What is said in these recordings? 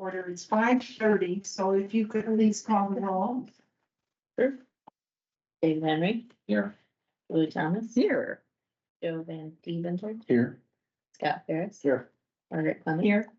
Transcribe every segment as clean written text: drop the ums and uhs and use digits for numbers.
order. It's 5:30, so if you could please call the roll. Sure. David Henry. Here. Louis Thomas. Here. Joe Van Deventer. Here. Scott Ferris. Here. Margaret Clement. Here.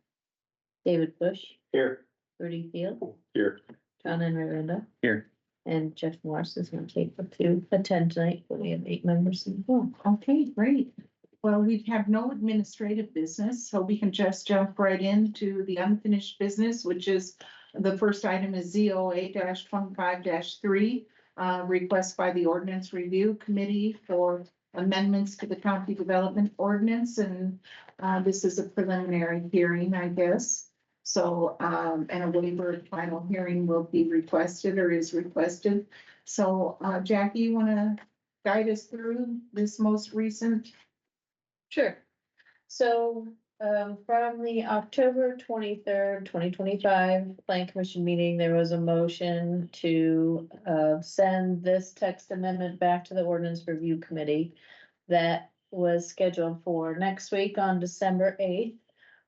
David Bush. Here. Rudy Field. Here. John and Miranda. Here. And Jeff Morris is going to take up to attend tonight, but we have 8 members in the room. Okay, great. Well, we have no administrative business, so we can just jump right into the unfinished business, which is the first item is ZOA-25-3, request by the Ordinance Review Committee for amendments to the County Development Ordinance, and this is a preliminary hearing, I guess. So, and a waiver of final hearing will be requested or is requested. So, Jackie, you want to guide us through this most recent? Sure. So, from the October 23rd, 2025 Plan Commission meeting, there was a motion to send this text amendment back to the Ordinance Review Committee that was scheduled for next week on December 8th.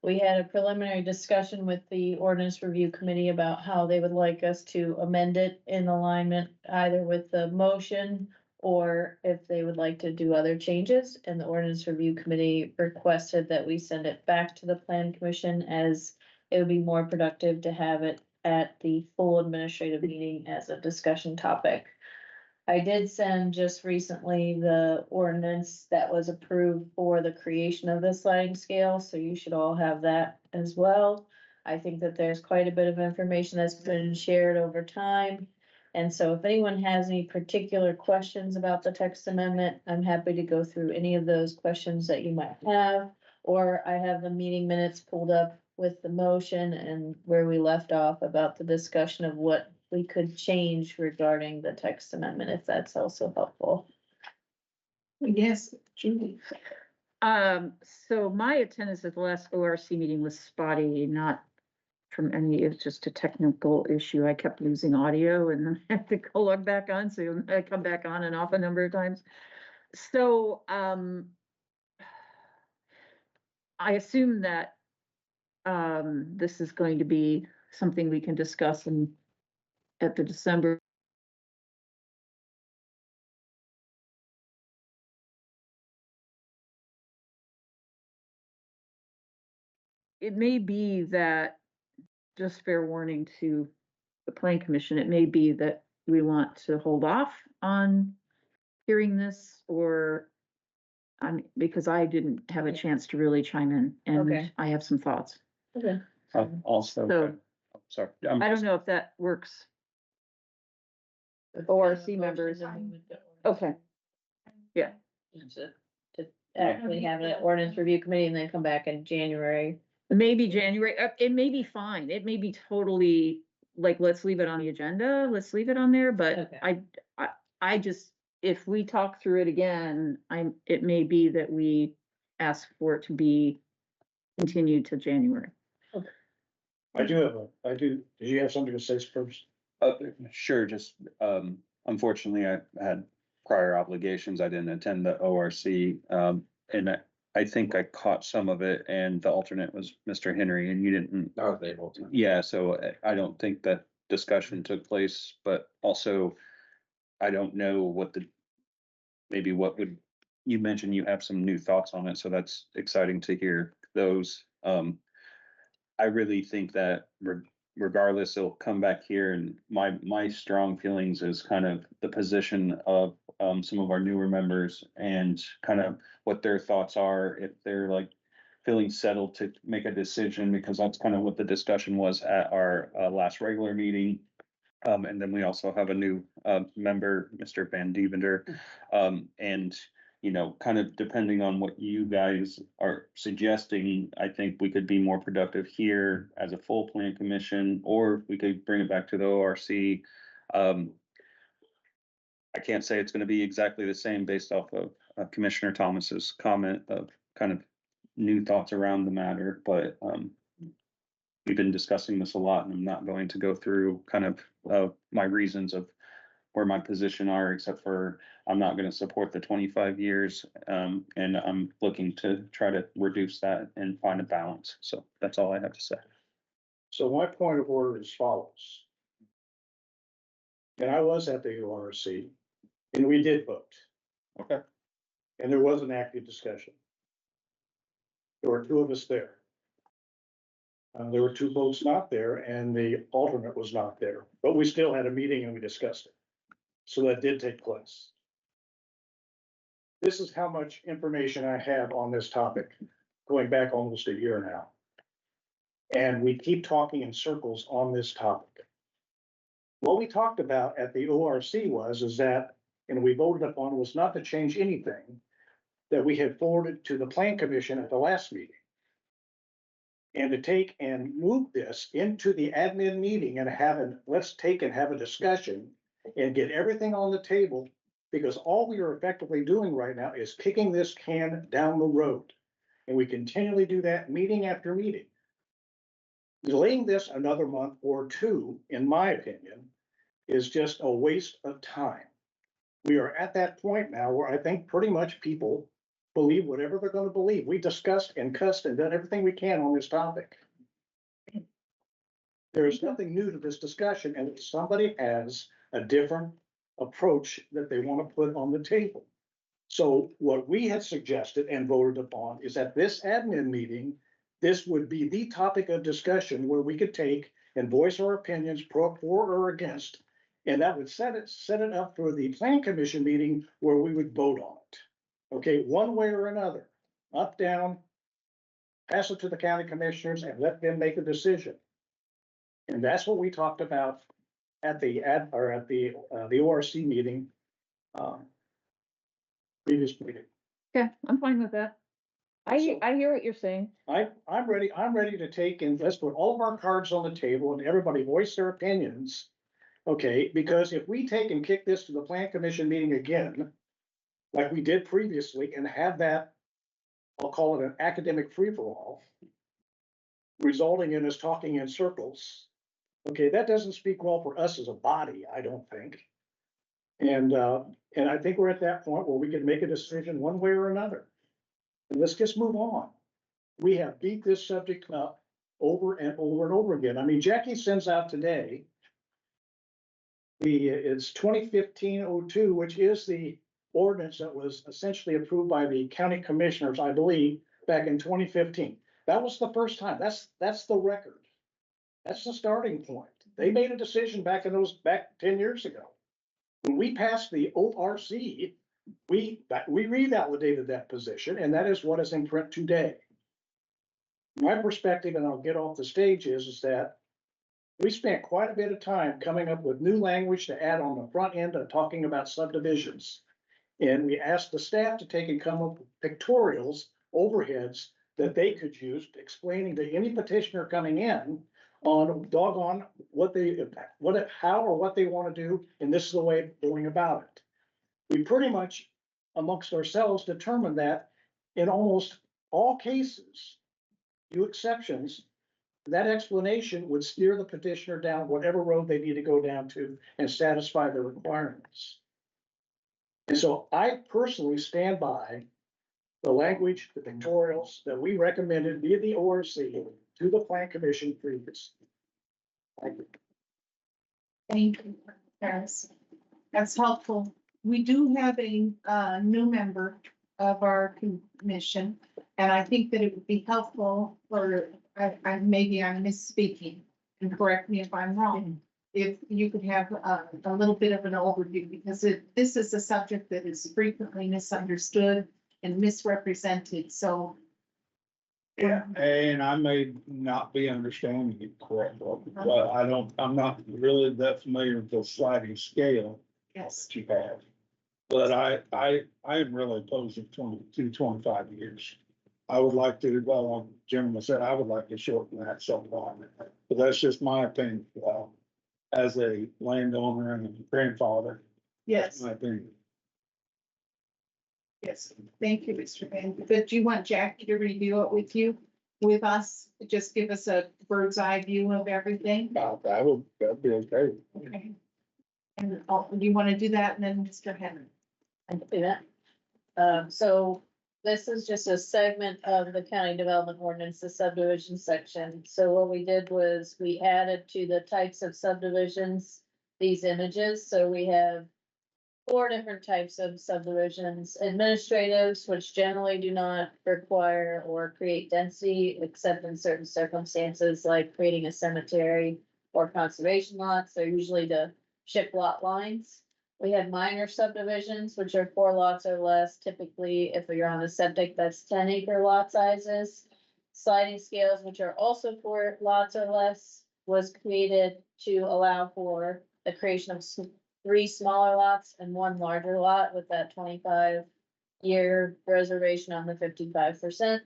We had a preliminary discussion with the Ordinance Review Committee about how they would like us to amend it in alignment either with the motion or if they would like to do other changes. And the Ordinance Review Committee requested that we send it back to the Plan Commission as it would be more productive to have it at the full administrative meeting as a discussion topic. I did send just recently the ordinance that was approved for the creation of the sliding scale, so you should all have that as well. I think that there's quite a bit of information that's been shared over time. And so if anyone has any particular questions about the text amendment, I'm happy to go through any of those questions that you might have. Or I have the meeting minutes pulled up with the motion and where we left off about the discussion of what we could change regarding the text amendment, if that's also helpful. Yes, Judy. So my attendance at the last ORC meeting was spotty, not from any, it's just a technical issue. I kept losing audio and then I had to go log back on, so I come back on and off a number of times. So, I assume that, this is going to be something we can discuss at the December. It may be that, just fair warning to the Plan Commission, it may be that we want to hold off on hearing this, or because I didn't have a chance to really chime in, and Okay. I have some thoughts. Okay. Also, So sorry. I don't know if that works. ORC members. Okay. Yeah. To actually have an ordinance review committee and then come back in January. Maybe January, it may be fine. It may be totally, like, let's leave it on the agenda, let's leave it on there, but Okay. I just, if we talk through it again, it may be that we ask for it to be continued to January. Did you have something to say first? Sure, just, unfortunately, I had prior obligations. I didn't attend the ORC, and I think I caught some of it, and the alternate was Mr. Henry, and you didn't. I was able to. Yeah, so I don't think that discussion took place, but also I don't know what you mentioned you have some new thoughts on it, so that's exciting to hear those. I really think that regardless, it'll come back here, and my strong feelings is kind of the position of some of our newer members and kind of what their thoughts are, if they're like feeling settled to make a decision, because that's kind of what the discussion was at our last regular meeting. And then we also have a new member, Mr. Van Deventer, and kind of depending on what you guys are suggesting, I think we could be more productive here as a full Plan Commission, or we could bring it back to the ORC. I can't say it's going to be exactly the same based off of Commissioner Thomas's comment of kind of new thoughts around the matter, but we've been discussing this a lot, and I'm not going to go through kind of my reasons of where my position are, except for I'm not going to support the 25 years, and I'm looking to try to reduce that and find a balance. So that's all I have to say. So my point of order is follows. And I was at the ORC, and we did vote. Okay. And there was an active discussion. There were two of us there. There were two votes not there, and the alternate was not there, but we still had a meeting and we discussed it. So that did take place. This is how much information I have on this topic, going back almost a year now. And we keep talking in circles on this topic. What we talked about at the ORC is that, and we voted upon, was not to change anything that we had forwarded to the Plan Commission at the last meeting. And to take and move this into the admin meeting and let's take and have a discussion and get everything on the table, because all we are effectively doing right now is kicking this can down the road. And we continually do that meeting after meeting. Delaying this another month or two, in my opinion, is just a waste of time. We are at that point now where I think pretty much people believe whatever they're going to believe. We discussed and cussed and done everything we can on this topic. There is nothing new to this discussion, and if somebody has a different approach that they want to put on the table. So what we had suggested and voted upon is at this admin meeting, this would be the topic of discussion where we could take and voice our opinions for or against. And that would set it up for the Plan Commission meeting where we would vote on it. Okay, one way or another, up, down, pass it to the county commissioners and let them make a decision. And that's what we talked about at the ORC meeting, previous meeting. Okay, I'm fine with that. I hear what you're saying. I'm ready to take and let's put all of our cards on the table and everybody voice their opinions. Okay, because if we take and kick this to the Plan Commission meeting again, like we did previously, and have that, I'll call it an academic free-for-all, resulting in us talking in circles. Okay, that doesn't speak well for us as a body, I don't think. And I think we're at that point where we can make a decision one way or another. And let's just move on. We have beat this subject up over and over and over again. I mean, Jackie sends out today, it's 2015-02, which is the ordinance that was essentially approved by the county commissioners, I believe, back in 2015. That was the first time. That's the record. That's the starting point. They made a decision back 10 years ago. When we passed the ORC, we revalidated that position, and that is what is in print today. My perspective, and I'll get off the stage, is that we spent quite a bit of time coming up with new language to add on the front end of talking about subdivisions. And we asked the staff to take and come up with pictorials, overheads that they could use, explaining to any petitioner coming in on doggone how or what they want to do, and this is the way of going about it. We pretty much, amongst ourselves, determined that in almost all cases, few exceptions, that explanation would steer the petitioner down whatever road they need to go down to and satisfy the requirements. And so I personally stand by the language, the pictorials that we recommended via the ORC to the Plan Commission previously. Thank you. Thank you, Harris. That's helpful. We do have a new member of our commission, and I think that it would be helpful for, maybe I'm misspeaking, and correct me if I'm wrong, if you could have a little bit of an overview, because this is a subject that is frequently misunderstood and misrepresented, so. Yeah, and I may not be understanding it correctly, but I'm not really that familiar with the sliding scale Yes. that you have. But I am really opposed to 25 years. I would like to, well, Jim said, I would like to shorten that somewhat, but that's just my opinion. As a landowner and a grandfather. Yes. That's my opinion. Yes, thank you, Mr. Van. But do you want Jackie to review it with us? Just give us a bird's eye view of everything? That'd be okay. Okay. And do you want to do that, and then Mr. Henry? I can do that. So this is just a segment of the county development ordinance, the subdivision section. So what we did was we added to the types of subdivisions, these images. So we have 4 different types of subdivisions: administratives, which generally do not require or create density except in certain circumstances, like creating a cemetery or conservation lots. They're usually to ship lot lines. We have minor subdivisions, which are 4 lots or less. Typically, if you're on a septic, that's 10-acre lot sizes. Sliding scales, which are also 4 lots or less, was created to allow for the creation of 3 smaller lots and 1 larger lot with that 25-year reservation on the 55%.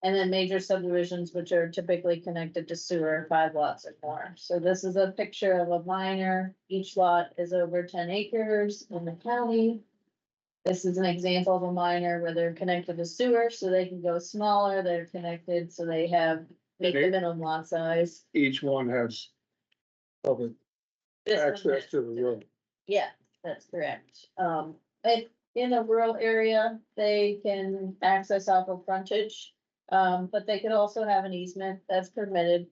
And then major subdivisions, which are typically connected to sewer, 5 lots or more. So this is a picture of a minor. Each lot is over 10 acres in the county. This is an example of a minor where they're connected to sewer, so they can go smaller. They're connected, so they meet the minimum lot size. Each one has public This one access has- to the road. Yeah, that's correct. In a rural area, they can access off of frontage. But they could also have an easement that's permitted.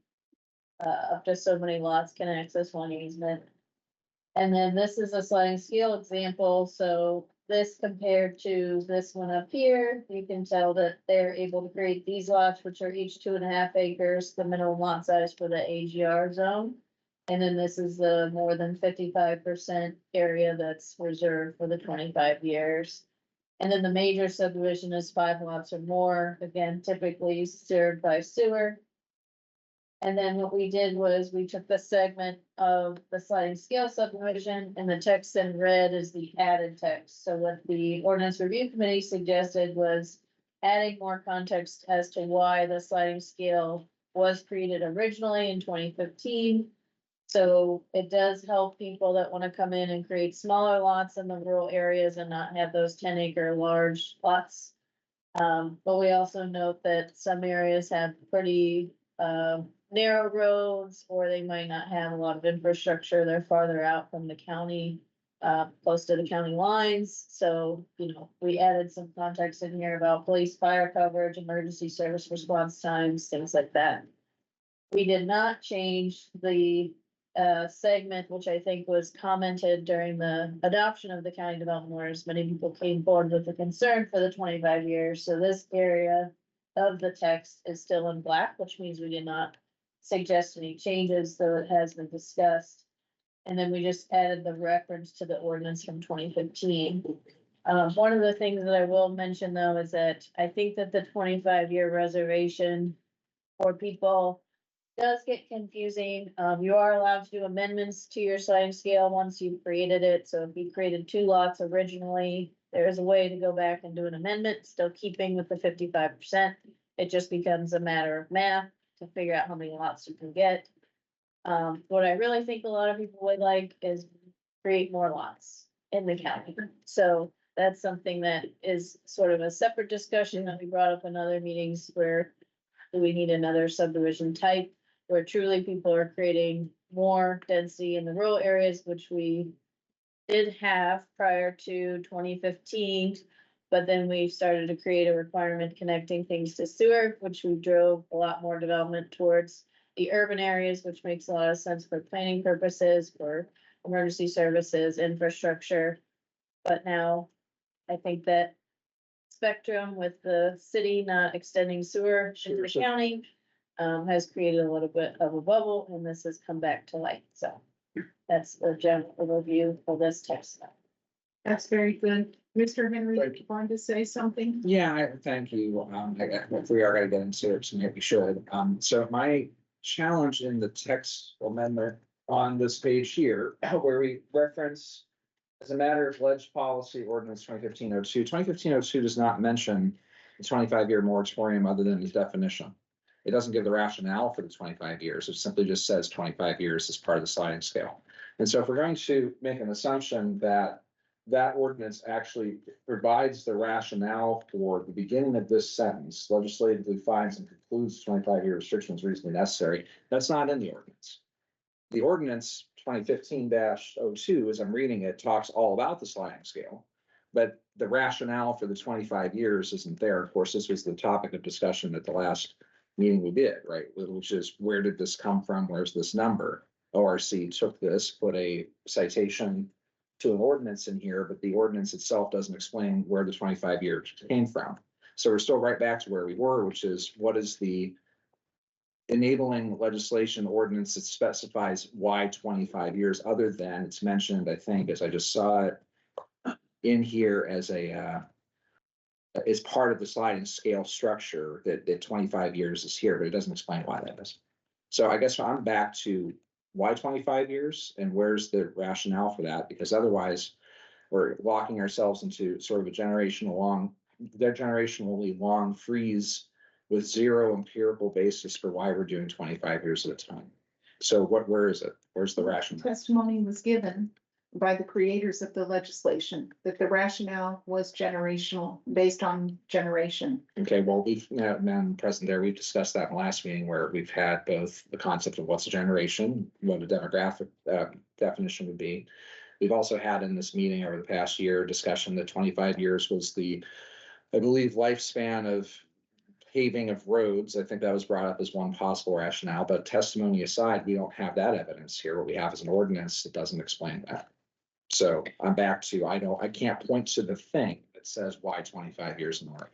Up to so many lots can access one easement. And then this is a sliding scale example, so this compared to this one up here, you can tell that they're able to create these lots, which are each 2.5 acres, the minimum lot size for the AGR zone. And then this is the more than 55% area that's reserved for the 25 years. And then the major subdivision is 5 lots or more, again, typically served by sewer. And then what we did was we took the segment of the sliding scale subdivision, and the text in red is the added text. So what the ordinance review committee suggested was adding more context as to why the sliding scale was created originally in 2015. So it does help people that wanna come in and create smaller lots in the rural areas and not have those 10-acre large lots. But we also note that some areas have pretty, narrow roads, or they might not have a lot of infrastructure. They're farther out from the county, close to the county lines. So, we added some context in here about police, fire coverage, emergency service response times, things like that. We did not change the segment, which I think was commented during the adoption of the county development orders. Many people came forward with a concern for the 25 years. So this area of the text is still in black, which means we did not suggest any changes, though it has been discussed. And then we just added the reference to the ordinance from 2015. One of the things that I will mention, though, is that I think that the 25-year reservation for people does get confusing. You are allowed to do amendments to your sliding scale once you've created it. So if you created 2 lots originally, there is a way to go back and do an amendment, still keeping with the 55%. It just becomes a matter of math to figure out how many lots you can get. What I really think a lot of people would like is create more lots in the county. So that's something that is sort of a separate discussion that we brought up in other meetings where do we need another subdivision type, where truly people are creating more density in the rural areas, which we did have prior to 2015. But then we started to create a requirement connecting things to sewer, which we drove a lot more development towards the urban areas, which makes a lot of sense for planning purposes, for emergency services, infrastructure. But now I think that spectrum with the city not extending sewer into the county has created a little bit of a bubble, and this has come back to light. So that's the general overview of this text. That's very good. Mr. Henry, Thank you wanted to say something? Yeah, thank you. If we are gonna get into it, so maybe we should. So my challenge in the text amendment on this page here, where we reference as a matter of ledge policy ordinance 2015-02, 2015-02 does not mention the 25-year moratorium other than the definition. It doesn't give the rationale for the 25 years. It simply just says 25 years as part of the sliding scale. And so if we're going to make an assumption that that ordinance actually provides the rationale for the beginning of this sentence, legislatively finds and concludes 25-year restrictions reasonably necessary, that's not in the ordinance. The ordinance 2015-02, as I'm reading it, talks all about the sliding scale, but the rationale for the 25 years isn't there. Of course, this was the topic of discussion at the last meeting we did, right? Which is, where did this come from? Where's this number? ORC took this, put a citation to an ordinance in here, but the ordinance itself doesn't explain where the 25 years came from. So we're still right back to where we were, which is, what is the enabling legislation ordinance that specifies why 25 years, other than it's mentioned, I think, as I just saw it in here as is part of the sliding scale structure, that 25 years is here, but it doesn't explain why that is. So I guess I'm back to, why 25 years and where's the rationale for that? Because otherwise we're locking ourselves into sort of a generationally long freeze with zero empirical basis for why we're doing 25 years at a time. So where is it? Where's the rationale? Testimony was given by the creators of the legislation that the rationale was generational, based on generation. Okay, well, Madam President, there, we've discussed that in the last meeting, where we've had both the concept of what's a generation, what a demographic definition would be. We've also had in this meeting over the past year discussion that 25 years was the, I believe, lifespan of paving of roads. I think that was brought up as one possible rationale, but testimony aside, we don't have that evidence here. What we have is an ordinance that doesn't explain that. So I'm back to, I can't point to the thing that says why 25 years in order.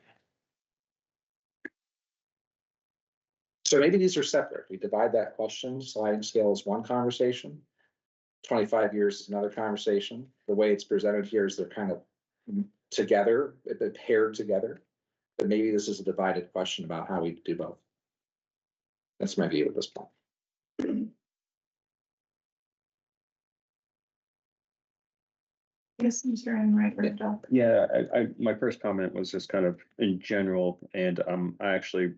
So maybe these are separate. We divide that question. Sliding scale is one conversation. 25 years is another conversation. The way it's presented here is they're kind of together, they're paired together. But maybe this is a divided question about how we do both. That's my view at this point. Yes, Mr. Enright. Yeah, my first comment was just kind of in general, and I actually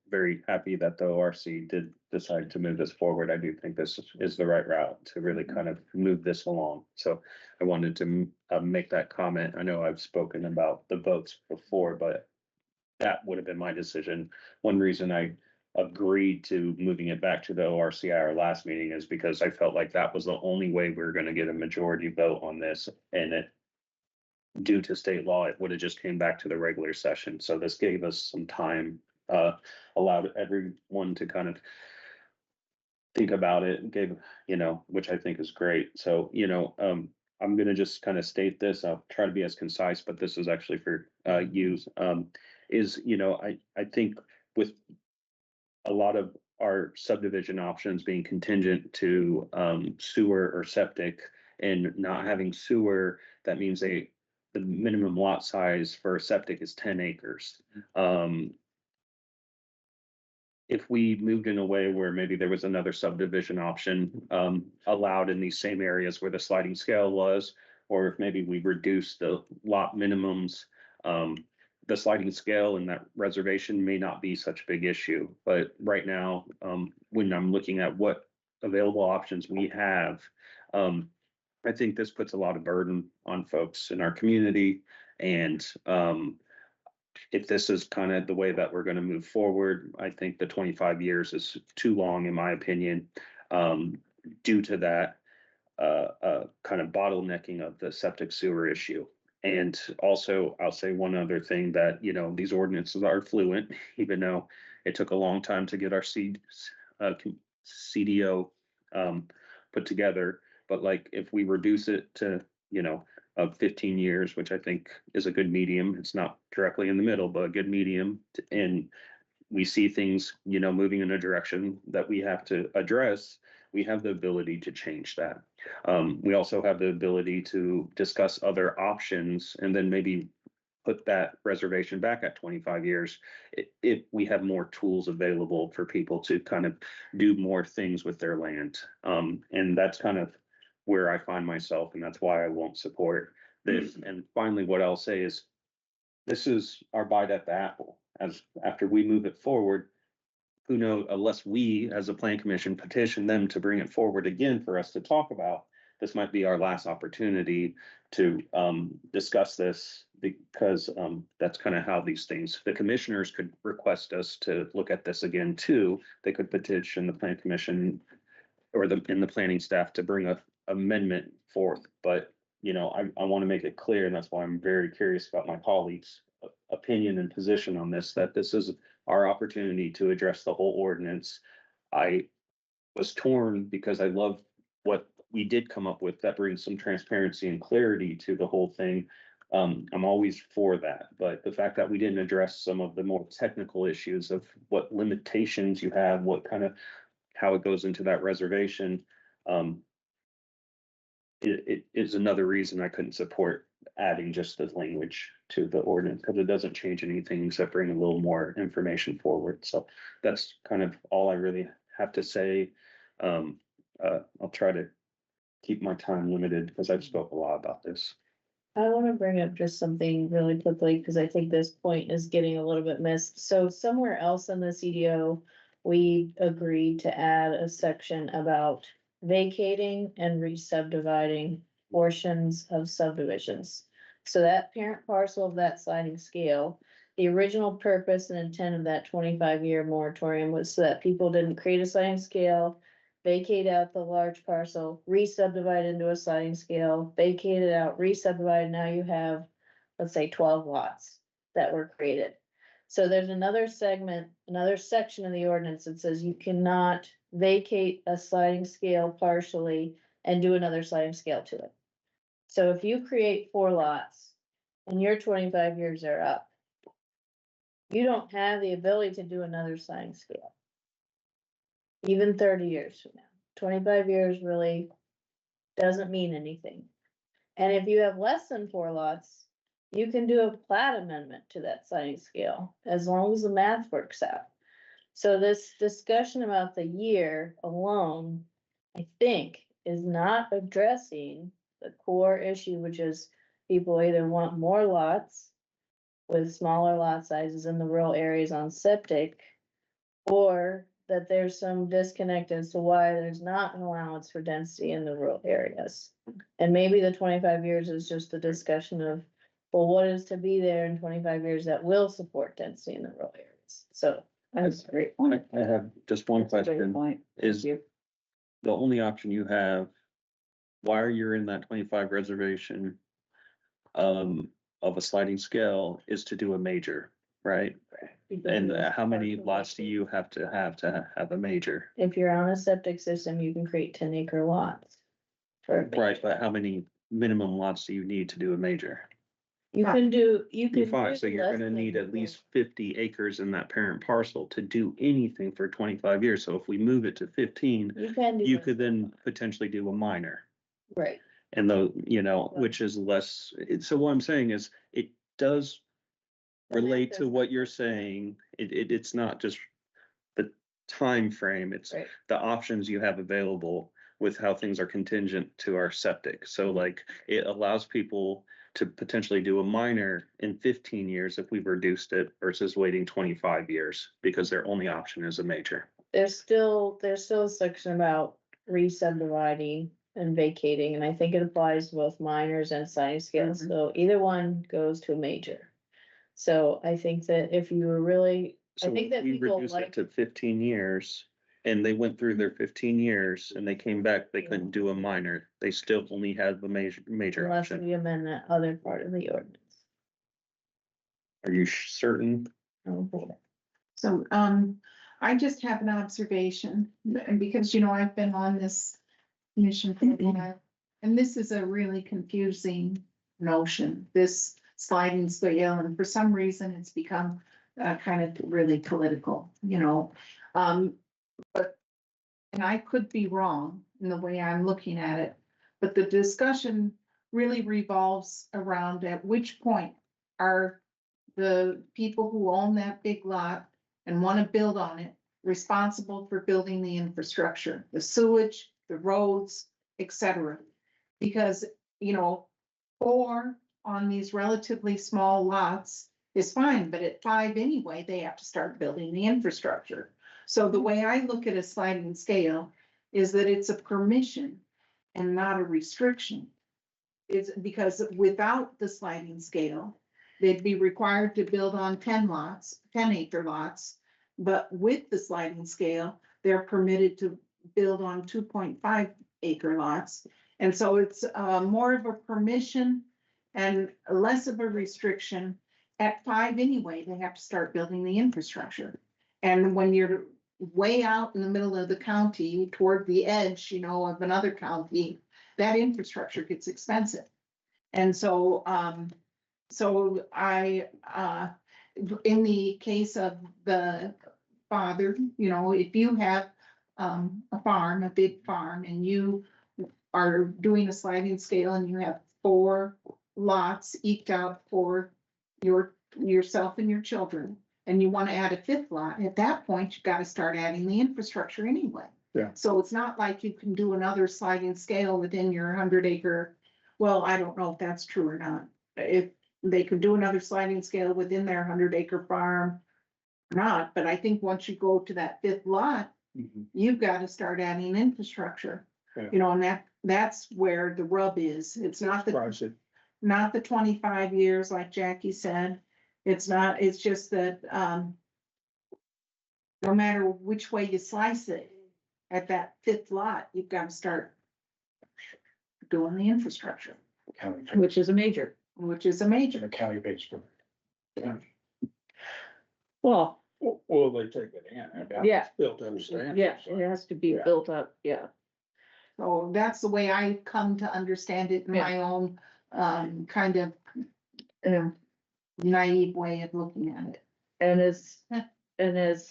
very happy that the ORC did decide to move this forward. I do think this is the right route to really kind of move this along. So I wanted to make that comment. I know I've spoken about the votes before, but that would have been my decision. One reason I agreed to moving it back to the ORC at our last meeting is because I felt like that was the only way we were going to get a majority vote on this, and it, due to state law, it would have just came back to the regular session. So this gave us some time, allowed everyone to kind of think about it, and gave, which I think is great. So, I'm gonna just kind of state this. I'll try to be as concise, but this is actually for use. I think with a lot of our subdivision options being contingent to sewer or septic, and not having sewer, that means the minimum lot size for septic is 10 acres. If we moved in a way where maybe there was another subdivision option allowed in these same areas where the sliding scale was, or if maybe we reduce the lot minimums, the sliding scale and that reservation may not be such a big issue. But right now, when I'm looking at what available options we have, I think this puts a lot of burden on folks in our community. And if this is kind of the way that we're going to move forward, I think the 25 years is too long, in my opinion, due to that kind of bottlenecking of the septic sewer issue. And also, I'll say one other thing, that, these ordinances are fluent, even though it took a long time to get our CDO put together. But like, if we reduce it to, of 15 years, which I think is a good medium, it's not directly in the middle, but a good medium, and we see things, moving in a direction that we have to address, we have the ability to change that. We also have the ability to discuss other options, and then maybe put that reservation back at 25 years if we have more tools available for people to kind of do more things with their land. And that's kind of where I find myself, and that's why I won't support this. And finally, what I'll say is, this is our bite at the apple. As after we move it forward, who knows, unless we as a plan commission petition them to bring it forward again for us to talk about, this might be our last opportunity to discuss this, because that's kind of how these things, the commissioners could request us to look at this again too. They could petition the plan commission or the planning staff to bring a amendment forth, but you know, I want to make it clear, and that's why I'm very curious about my colleagues' opinion and position on this, that this is our opportunity to address the whole ordinance. I was torn because I love what we did come up with that brings some transparency and clarity to the whole thing. I'm always for that, but the fact that we didn't address some of the more technical issues of what limitations you have, what kind of, how it goes into that reservation, um, it is another reason I couldn't support adding just the language to the ordinance, because it doesn't change anything except bring a little more information forward. So that's kind of all I really have to say. I'll try to keep my time limited because I've spoke a lot about this. I wanna bring up just something really quickly, because I think this point is getting a little bit missed. So somewhere else in the CDO, we agreed to add a section about vacating and re-subdividing portions of subdivisions. So that parent parcel of that sliding scale, the original purpose and intent of that 25-year moratorium was so that people didn't create a sliding scale, vacate out the large parcel, re-subdivide into a sliding scale, vacate it out, re-subdivide, now you have, let's say, 12 lots that were created. So there's another segment, another section of the ordinance that says you cannot vacate a sliding scale partially and do another sliding scale to it. So if you create 4 lots and your 25 years are up, you don't have the ability to do another sliding scale. Even 30 years from now, 25 years really doesn't mean anything. And if you have less than 4 lots, you can do a plat amendment to that sliding scale, as long as the math works out. So this discussion about the year alone, I think, is not addressing the core issue, which is people either want more lots with smaller lot sizes in the rural areas on septic, or that there's some disconnect as to why there's not an allowance for density in the rural areas. And maybe the 25 years is just a discussion of, well, what is to be there in 25 years that will support density in the rural areas? So That's a great point. I have just one That's a great question. point. Thank Is you. the only option you have, while you're in that 25 reservation, of a sliding scale, is to do a major, right? And how many lots do you have to have a major? if you're on a septic system, you can create 10-acre lots. For a Right, major. but how many minimum lots do you need to do a major? You can do, you You're can. fine, do so you're less gonna than need at equal. least 50 acres in that parent parcel to do anything for 25 years. So if we move it to 15, You can do. you less could than then potentially do a minor. that. Right, And though, you know, Right. which is less, so what I'm saying is, it does The math relate to doesn't what you're work. saying. It's not just the time frame, it's right, the options you have available with how things are contingent to our septic. So like, it allows people to potentially do a minor in 15 years if we've reduced it versus waiting 25 years because their only option is a major. there's still a section about re-subdividing and vacating, and I think it applies to both minors and sliding scales, so either one goes to a major. So I think that if you were really, I So think if that we people reduced it like, to 15 years and they went through their 15 years and they came back, they couldn't do a minor. They still only had the major unless option. we amend that other part of the ordinance. Are you certain? Okay. So, I just have an observation, and because, you know, I've been on this commission for a while, and this is a really confusing notion, this sliding scale, and for some reason it's become kind of really political, you know? But, and I could be wrong in the way I'm looking at it, but the discussion really revolves around at which point are the people who own that big lot and want to build on it responsible for building the infrastructure, the sewage, the roads, etc. Because, you know, 4 on these relatively small lots is fine, but at 5 anyway, they have to start building the infrastructure. So the way I look at a sliding scale is that it's a permission and not a restriction. It's because without the sliding scale, they'd be required to build on 10 lots, 10-acre lots. But with the sliding scale, they're permitted to build on 2.5-acre lots. And so it's more of a permission and less of a restriction. At 5 anyway, they have to start building the infrastructure. And when you're way out in the middle of the county toward the edge, of another county, that infrastructure gets expensive. And so, in the case of the father, if you have a farm, a big farm, and you are doing a sliding scale and you have 4 lots eked out for yourself and your children, and you want to add a 5th lot, at that point, you've got to start adding the infrastructure anyway. Yeah. So it's not like you can do another sliding scale within your 100-acre. Well, I don't know if that's true or not. If they could do another sliding scale within their 100-acre farm, or not, but I think once you go to that 5th lot, you've got to start adding infrastructure. Yeah. And that's where the rub is. It's not Price it. not the 25 years like Jackie said. It's just that, no matter which way you slice it, at that 5th lot, you've got to start doing the infrastructure, County, which is a major. which is a major. the county pays for it. Well, Will they take it in? yeah, Built in stand. yeah, it has to be Yeah. built up, yeah. So that's the way I come to understand it in Yeah. my own, kind of Yeah. naive way of looking at it. And as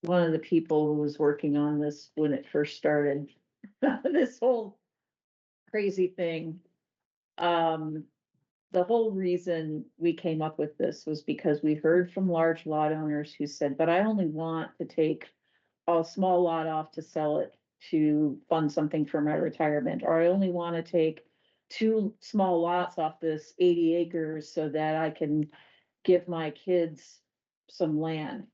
one of the people who was working on this when it first started, this whole crazy thing. The whole reason we came up with this was because we heard from large lot owners who said, but I only want to take a small lot off to sell it to fund something for my retirement, or I only want to take 2 small lots off this 80 acres so that I can give my kids some land.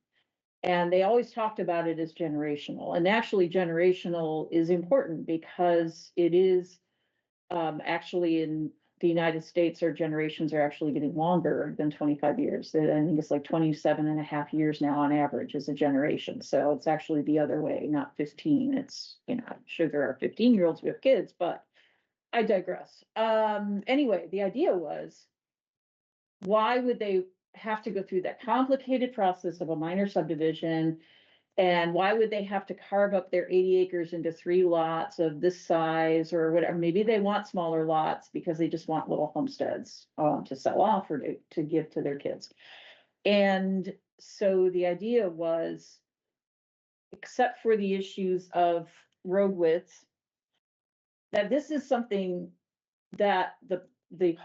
And they always talked about it as generational, and actually generational is important because it is actually in the United States, our generations are actually getting longer than 25 years. I think it's like 27 and a half years now on average as a generation. So it's actually the other way, not 15. It's, I'm sure there are 15-year-olds who have kids, but I digress. Anyway, the idea was, why would they have to go through that complicated process of a minor subdivision? And why would they have to carve up their 80 acres into 3 lots of this size or whatever? Maybe they want smaller lots because they just want little homesteads to sell off or to give to their kids. And so the idea was, except for the issues of road width, that this is something that the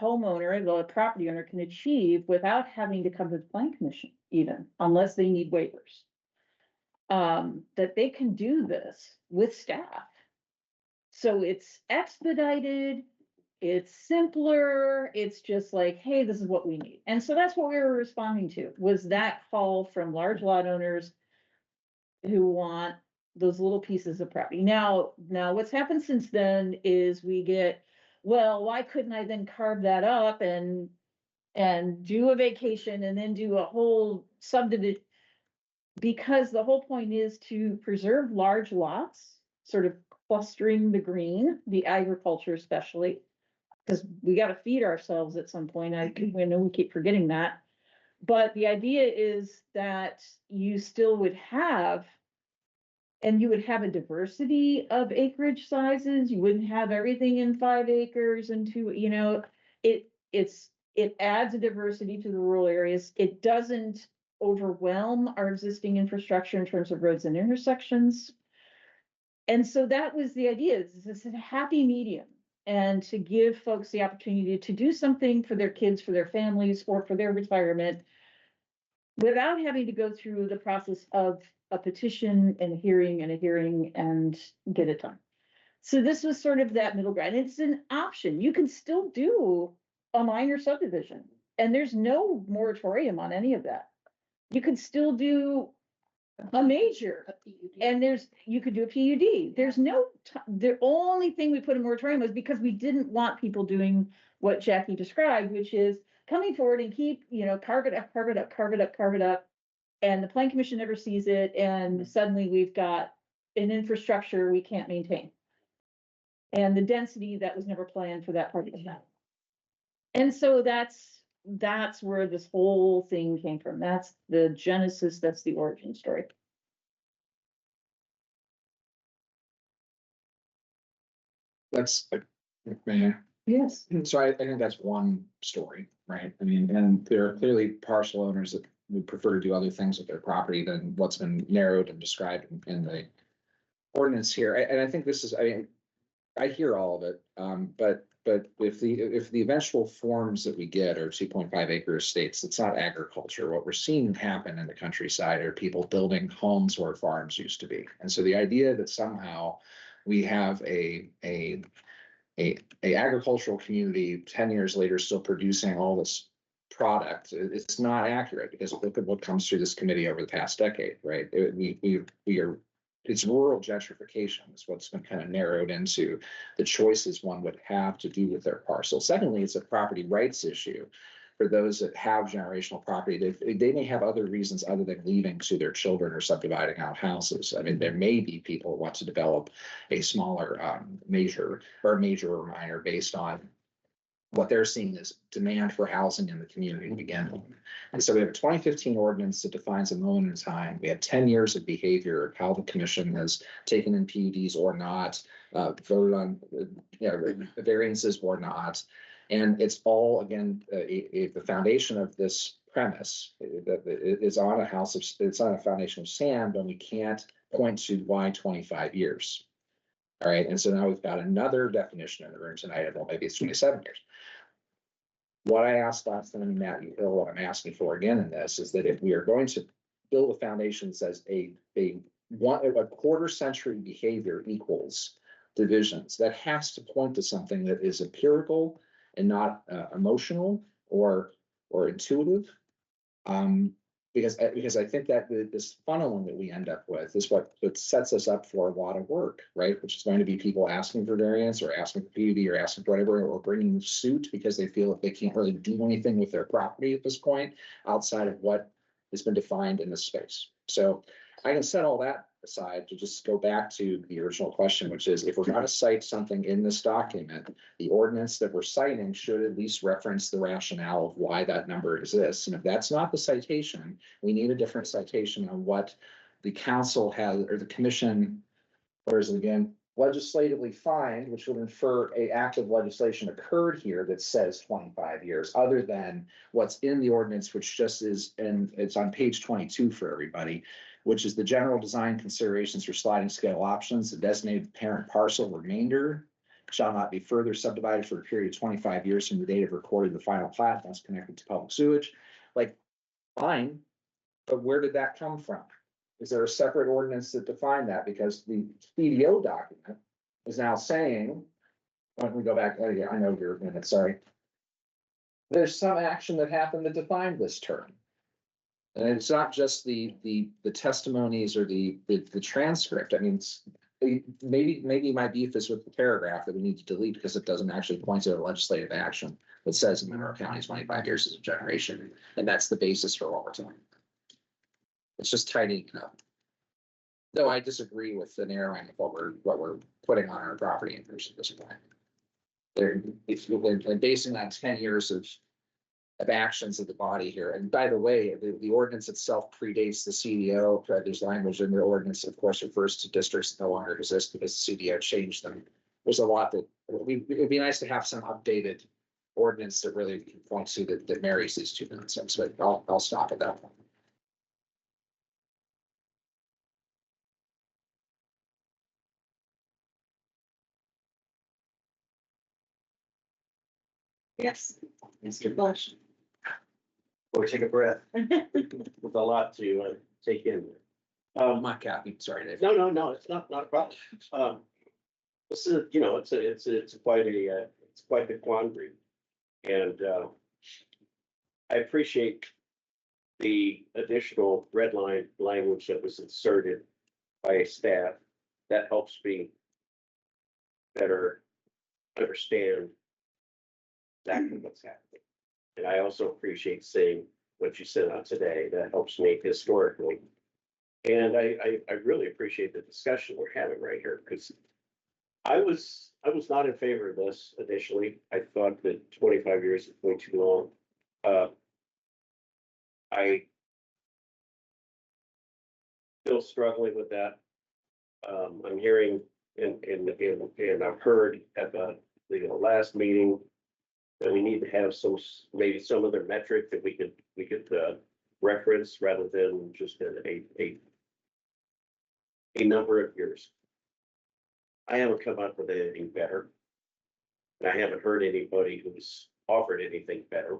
homeowner, the property owner can achieve without having to come to the planning commission even, unless they need waivers. That they can do this with staff. So it's expedited, it's simpler, it's just like, hey, this is what we need. And so that's what we were responding to, was that call from large lot owners who want those little pieces of property. Now what's happened since then is we get, well, why couldn't I then carve that up and do a vacation and then do a whole subdivision? Because the whole point is to preserve large lots, sort of clustering the green, the agriculture especially, because we got to feed ourselves at some point. I know we keep forgetting that. But the idea is that you still would have, and you would have a diversity of acreage sizes. You wouldn't have everything in 5 acres and 2, it adds a diversity to the rural areas. It doesn't overwhelm our existing infrastructure in terms of roads and intersections. And so that was the idea, is this is a happy medium, and to give folks the opportunity to do something for their kids, for their families, or for their retirement without having to go through the process of a petition and a hearing and get it done. So this was sort of that middle ground. It's an option. You can still do a minor subdivision, and there's no moratorium on any of that. You could still do a major, and you could do a PUD. There's no, the only thing we put a moratorium was because we didn't want people doing what Jackie described, which is coming forward and keep, carve it up, carve it up, carve it up, carve it up. And the Plan Commission never sees it, and suddenly we've got an infrastructure we can't maintain. and the density that was never planned for that part of the town. And so that's where this whole thing came from. That's the genesis, that's the origin story. That's, man. Yes. So I think that's one story, right? I mean, and there are clearly parcel owners that would prefer to do other things with their property than what's been narrowed and described in the ordinance here. And I think this is, I mean, I hear all of it, but if the eventual forms that we get are 2.5 acre estates, it's not agriculture. What we're seeing happen in the countryside are people building homes where farms used to be. And so the idea that somehow we have a agricultural community 10 years later still producing all this product, it's not accurate, because look at what comes through this committee over the past decade, right? We are, it's rural gentrification is what's been kind of narrowed into the choices one would have to do with their parcel. Secondly, it's a property rights issue for those that have generational property. They may have other reasons other than leaving to their children or subdividing out houses. I mean, there may be people who want to develop a smaller major or minor based on what they're seeing as demand for housing in the community to begin with. And so we have a 2015 ordinance that defines a moment in time. We have 10 years of behavior of how the commission has taken in PUDs or not, voted on variances or not. And it's all, again, the foundation of this premise that is on a house of, it's on a foundation of sand, and we can't point to why 25 years. All right, and so now we've got another definition in the room tonight. Well, maybe it's 27 years. What I asked last time in Matthew Hill, what I'm asking for again in this is that if we are going to build a foundation that says a quarter century behavior equals divisions, that has to point to something that is empirical and not emotional or intuitive. Because I think that this funneling that we end up with is what sets us up for a lot of work, right? Which is going to be people asking for variance or asking for PUD or asking for whatever, or bringing suit because they feel that they can't really do anything with their property at this point outside of what has been defined in this space. So I can set all that aside to just go back to the original question, which is if we're going to cite something in this document, the ordinance that we're citing should at least reference the rationale of why that number exists. And if that's not the citation, we need a different citation on what the council has, or the commission, or is it again, legislatively find, which would infer a act of legislation occurred here that says 25 years, other than what's in the ordinance, which just is, and it's on page 22 for everybody, which is the general design considerations for sliding scale options. The designated parent parcel remainder shall not be further subdivided for a period of 25 years from the date of recording the final plat unless connected to public sewage. Like, fine, but where did that come from? Is there a separate ordinance that defined that? Because the CDO document is now saying, when we go back, I know you're a minute, sorry. There's some action that happened that defined this term. And it's not just the testimonies or the transcript. I mean, maybe my beef is with the paragraph that we need to delete because it doesn't actually point to a legislative action that says in Monroe County 25 years is a generation. And that's the basis for what we're talking about. It's just tidying it up. Though I disagree with the narrowing of what we're putting on our property interests at this point. They're basing on 10 years of actions of the body here. And by the way, the ordinance itself predates the CDO. There's language in the ordinance, of course, refers to districts that no longer exist because the CDO changed them. There's a lot that it'd be nice to have some updated ordinance that really points to that marries these two concepts, but I'll stop at that point. Yes. Mr. Bush. Or take a breath. With a lot to take in. My Kathy, sorry, Dave. No, it's not a problem. This is, it's quite a quandary. And I appreciate the additional red line language that was inserted by staff. That helps me better understand exactly what's happening. And I also appreciate seeing what you said on today. That helps me historically. And I really appreciate the discussion we're having right here, because I was I was not in favor of this initially. I thought that 25 years is way too long. I still struggling with that. I'm hearing and I've heard at the last meeting that we need to have maybe some other metric that we could reference rather than just a number of years. I haven't come up with anything better. And I haven't heard anybody who's offered anything better.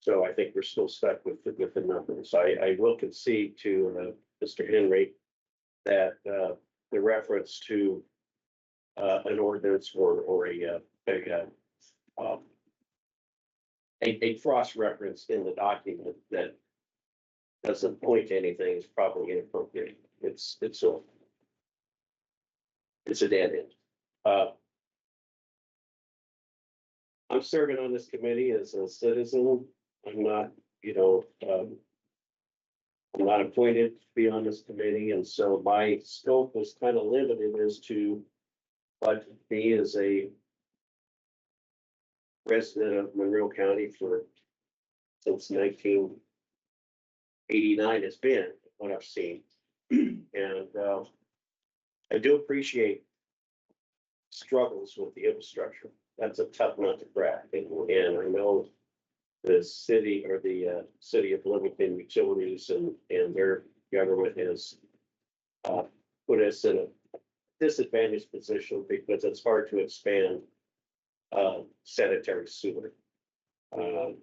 So I think we're still stuck with the numbers. I will concede to Mr. Henry that the reference to an ordinance or a cross reference in the document that doesn't point to anything is probably inappropriate. It's a dead end. I'm serving on this committee as a citizen. I'm not, I'm not appointed to be on this committee, and so my scope was kind of limited as to what me as a resident of Monroe County since 1989 has been, what I've seen. And I do appreciate struggles with the infrastructure. That's a tough nut to crack. And I know the city or the city of Bloomington Utilities and their government has put us in a disadvantaged position because it's hard to expand sanitary sewer. I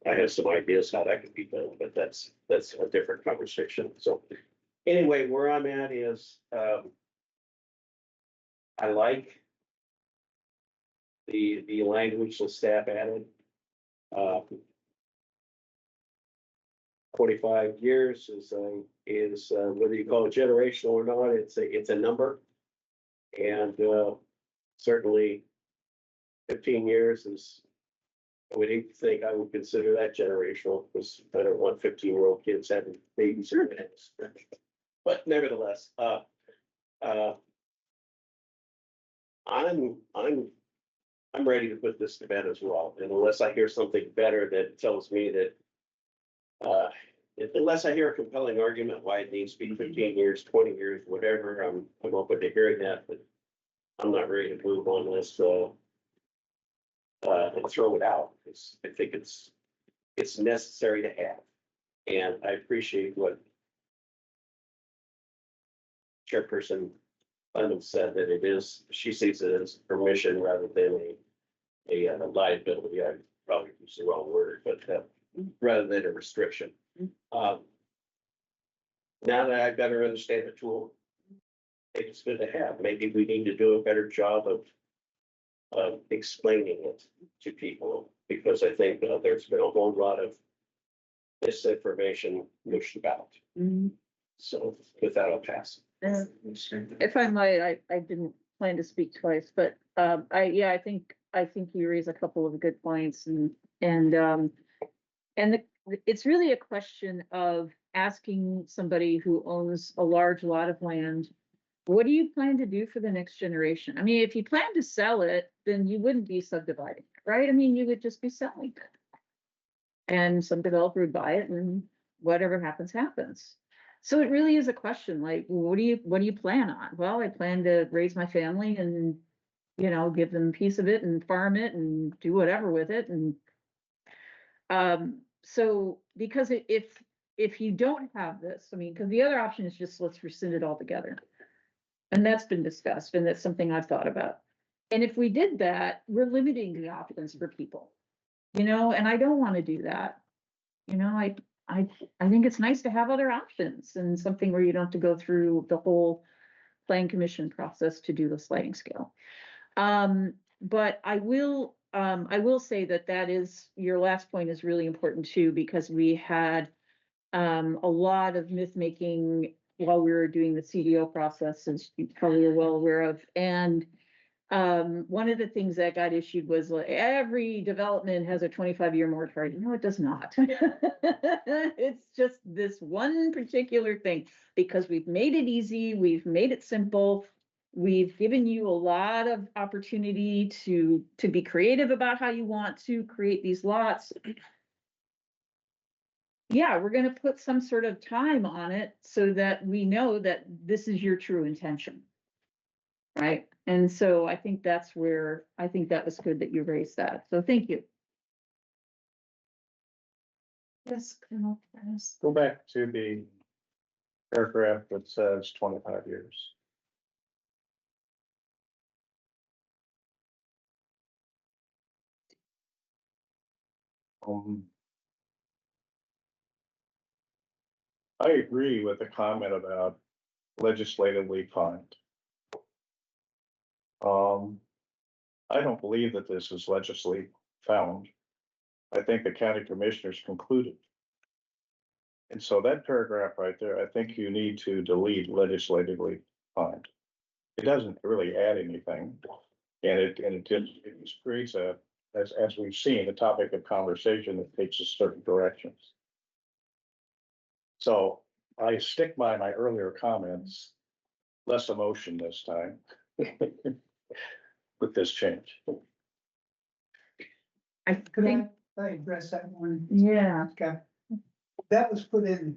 have some ideas how that could be done, but that's a different conversation. So anyway, where I'm at is I like the language the staff added. 25 years is whether you call it generational or not, it's a number. And certainly 15 years is, I would hate to think I would consider that generational because I don't want 15-year-old kids having babies or minutes. But nevertheless, I'm ready to put this to bed as well. And unless I hear something better that tells me that, unless I hear a compelling argument why it needs to be 15 years, 20 years, whatever, I'm open to hearing that, but I'm not ready to move on this, and throw it out. I think it's necessary to have. And I appreciate what Chairperson Clemens said, that it is, she sees it as permission rather than a liability. I probably used the wrong word, but rather than a restriction. Now that I better understand the tool, it's good to have. Maybe we need to do a better job of explaining it to people, because I think there's been a whole lot of misinformation pushed about. So with that, I'll pass. If I might, I didn't plan to speak twice, but I think you raise a couple of good points, and it's really a question of asking somebody who owns a large lot of land, what do you plan to do for the next generation? I mean, if you plan to sell it, then you wouldn't be subdividing, right? I mean, you would just be selling it. And some developer would buy it and whatever happens, happens. So it really is a question like, what do you plan on? Well, I plan to raise my family and, give them a piece of it and farm it and do whatever with it. And so because if you don't have this, I mean, because the other option is just let's rescind it altogether. And that's been discussed, and that's something I've thought about. And if we did that, we're limiting the options for people, and I don't want to do that. I think it's nice to have other options and something where you don't have to go through the whole plan commission process to do the sliding scale. But I will say that is, your last point is really important too, because we had a lot of myth making while we were doing the CDO process, as you probably are well aware of. And one of the things that got issued was like, every development has a 25-year moratorium. No, it does not. It's just this one particular thing, because we've made it easy, we've made it simple. we've given you a lot of opportunity to be creative about how you want to create these lots. Yeah, we're gonna put some sort of time on it so that we know that this is your true intention. Right? And so I think that's where, I think that was good that you raised that. So thank you. Yes, Colonel Frennis. Go back to the paragraph that says 25 years. I agree with the comment about legislatively defined. I don't believe that this is legislatively found. I think the county commissioners concluded. And so that paragraph right there, I think you need to delete legislatively defined. It doesn't really add anything. And it just creates as we've seen, a topic of conversation that takes us certain directions. So I stick by my earlier comments, less emotion this time with this change. I Could think, I address that one? yeah, Okay. That was put in,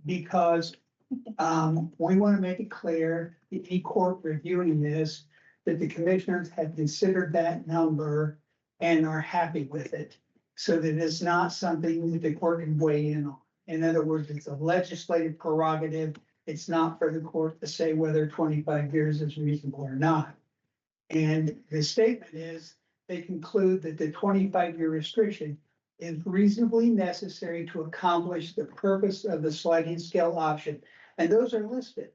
because, we want to make it clear, the E-Court reviewing this, that the commissioners have considered that number and are happy with it. So that it's not something that the court can weigh in on. In other words, it's a legislative prerogative. It's not for the court to say whether 25 years is reasonable or not. And the statement is, they conclude that the 25-year restriction is reasonably necessary to accomplish the purpose of the sliding scale option. And those are listed.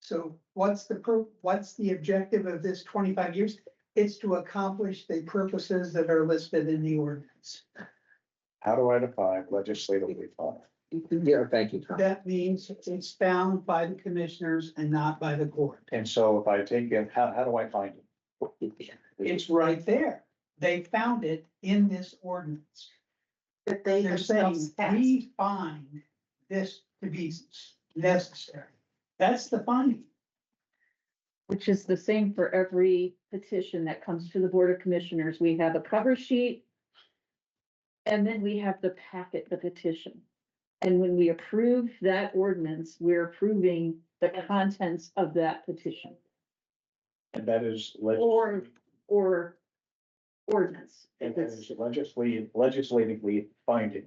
So what's the objective of this 25 years? It's to accomplish the purposes that are listed in the ordinance. How do I define legislatively defined? Yeah, thank you, Tom. That means it's found by the commissioners and not by the court. And so if I take it, how do I find it? It's right there. They found it in this ordinance. That they They're saying, themselves passed. we find this to be necessary. That's the finding. which is the same for every petition that comes to the Board of Commissioners. We have a cover sheet. And then we have the packet, the petition. And when we approve that ordinance, we're approving the contents of that petition And that is. or ordinance. And that is legislatively finding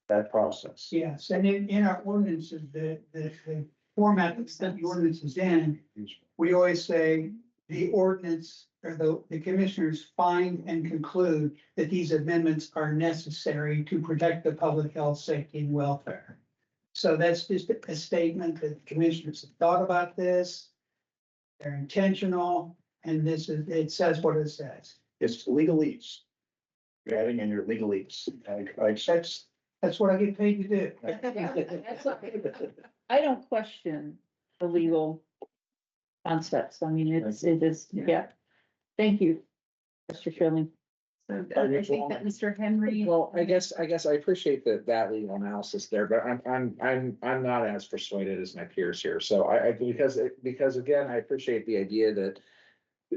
that process. Yes, and in our ordinances, the format that the ordinance is in, we always say the ordinance or the commissioners find and conclude that these amendments are necessary to protect the public health, safety, and welfare. So that's just a statement that the commissioners have thought about this. They're intentional, and it says what it says. It's legalese. You're adding in your legalese. That's what I get paid to do. That's okay. I don't question the legal concepts. I mean, it is, yeah. Thank you, Mr. Schilling. So I think that Mr. Henry. Well, I guess I appreciate that legal analysis there, but I'm not as persuaded as my peers here. So because again, I appreciate the idea that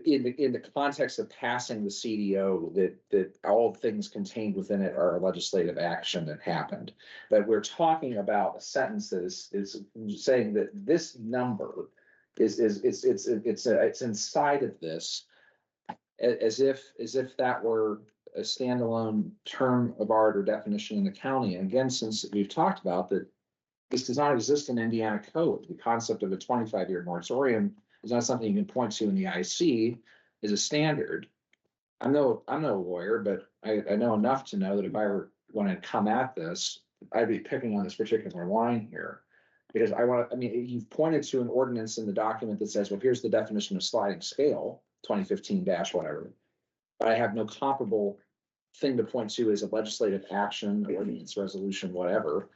in the context of passing the CDO, that all things contained within it are legislative action that happened. But we're talking about a sentence that is saying that this number it's inside of this, as if that were a standalone term of art or definition in the county. And again, since we've talked about that, this does not exist in Indiana code. The concept of a 25-year moratorium is not something you can point to in the IC as a standard. I'm no lawyer, but I know enough to know that if I were want to come at this, I'd be picking on this particular line here. Because you've pointed to an ordinance in the document that says, well, here's the definition of sliding scale, 2015 - whatever. But I have no comparable thing to point to as a legislative action, ordinance, resolution, whatever,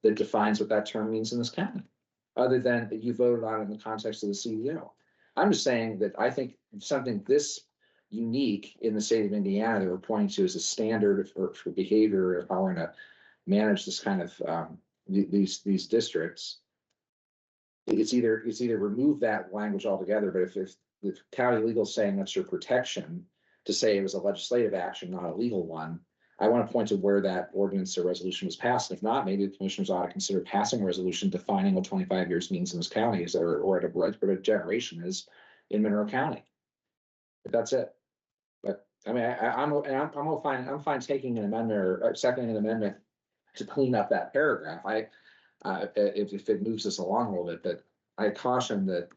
that defines what that term means in this county, other than that you voted on it in the context of the CDO. I'm just saying that I think something this unique in the state of Indiana that we're pointing to as a standard for behavior if I were to manage this kind of these districts it's either remove that language altogether, but if county legal is saying that's your protection, to say it was a legislative action, not a legal one, I want to point to where that ordinance or resolution was passed. If not, maybe the commissioners ought to consider passing a resolution defining what 25 years means in this county, is or what a generation is in Monroe County. But that's it. But I mean, I'm fine taking an amendment or seconding an amendment to clean up that paragraph. If it moves us along a little bit, but I caution that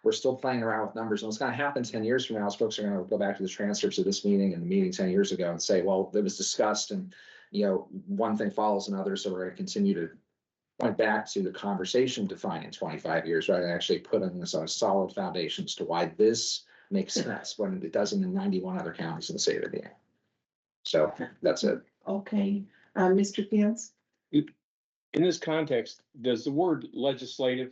we're still playing around with numbers, and what's going to happen 10 years from now is folks are going to go back to the transcripts of this meeting and the meeting 10 years ago and say, well, it was discussed, and one thing follows another, so we're going to continue to point back to the conversation defining 25 years, right, and actually putting this on a solid foundation as to why this makes sense when it doesn't in 91 other counties in the state of Indiana. So that's it. Okay, Mr. Fields? In this context, does the word legislative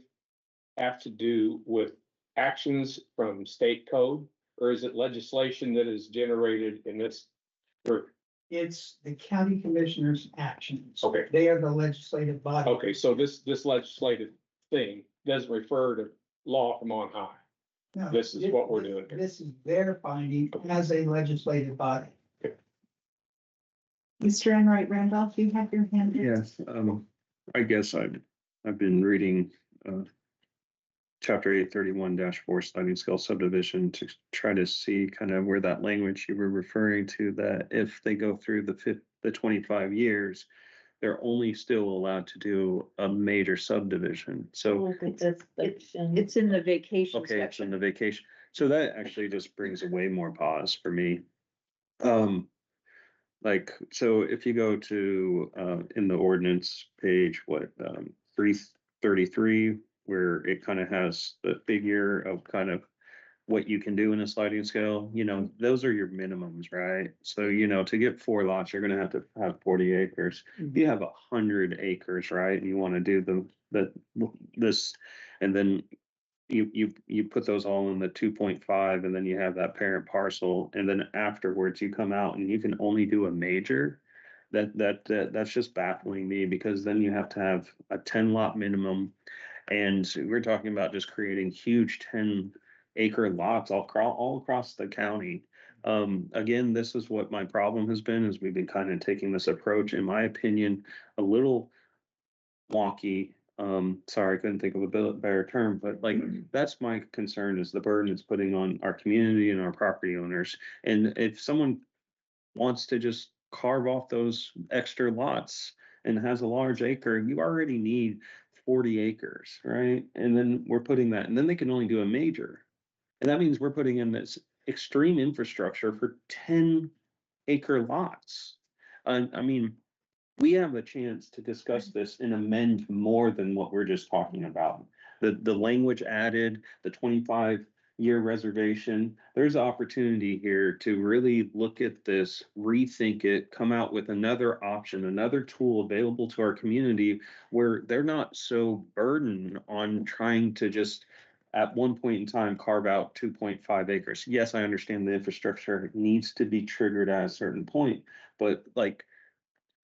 have to do with actions from state code? Or is it legislation that is generated in this group? It's the county commissioners' actions. Okay. They are the legislative body. Okay, so this legislative thing doesn't refer to law from on high. No, This is what we're doing here. This is their finding as a legislative body. Mr. Enright Randolph, you have your hand raised. Yes, I guess I've been reading, chapter 831-4 sliding scale subdivision to try to see kind of where that language you were referring to, that if they go through the 25 years, they're only still allowed to do a major subdivision. So, It's in the vacation okay, it's in section. the vacation. So that actually just brings way more pause for me. Like, so if you go to, in the ordinance page, 333, where it kind of has the figure of kind of what you can do in a sliding scale, those are your minimums, right? So, to get 4 lots, you're gonna have to have 40 acres. If you have 100 acres, right, and you want to do this, and then you put those all in the 2.5, and then you have that parent parcel, and then afterwards you come out and you can only do a major. That's just baffling me, because then you have to have a 10 lot minimum, and we're talking about just creating huge 10-acre lots all across the county. Again, this is what my problem has been, is we've been kind of taking this approach, in my opinion, a little wonky. Sorry, I couldn't think of a better term, but like, that's my concern, is the burden it's putting on our community and our property owners. And if someone wants to just carve off those extra lots and has a large acre, you already need 40 acres, right? And then we're putting that, and then they can only do a major. And that means we're putting in this extreme infrastructure for 10-acre lots. I mean, we have a chance to discuss this and amend more than what we're just talking about. The language added, the 25-year reservation, there's opportunity here to really look at this, rethink it, come out with another option, another tool available to our community, where they're not so burdened on trying to just at one point in time carve out 2.5 acres. Yes, I understand the infrastructure needs to be triggered at a certain point, but like,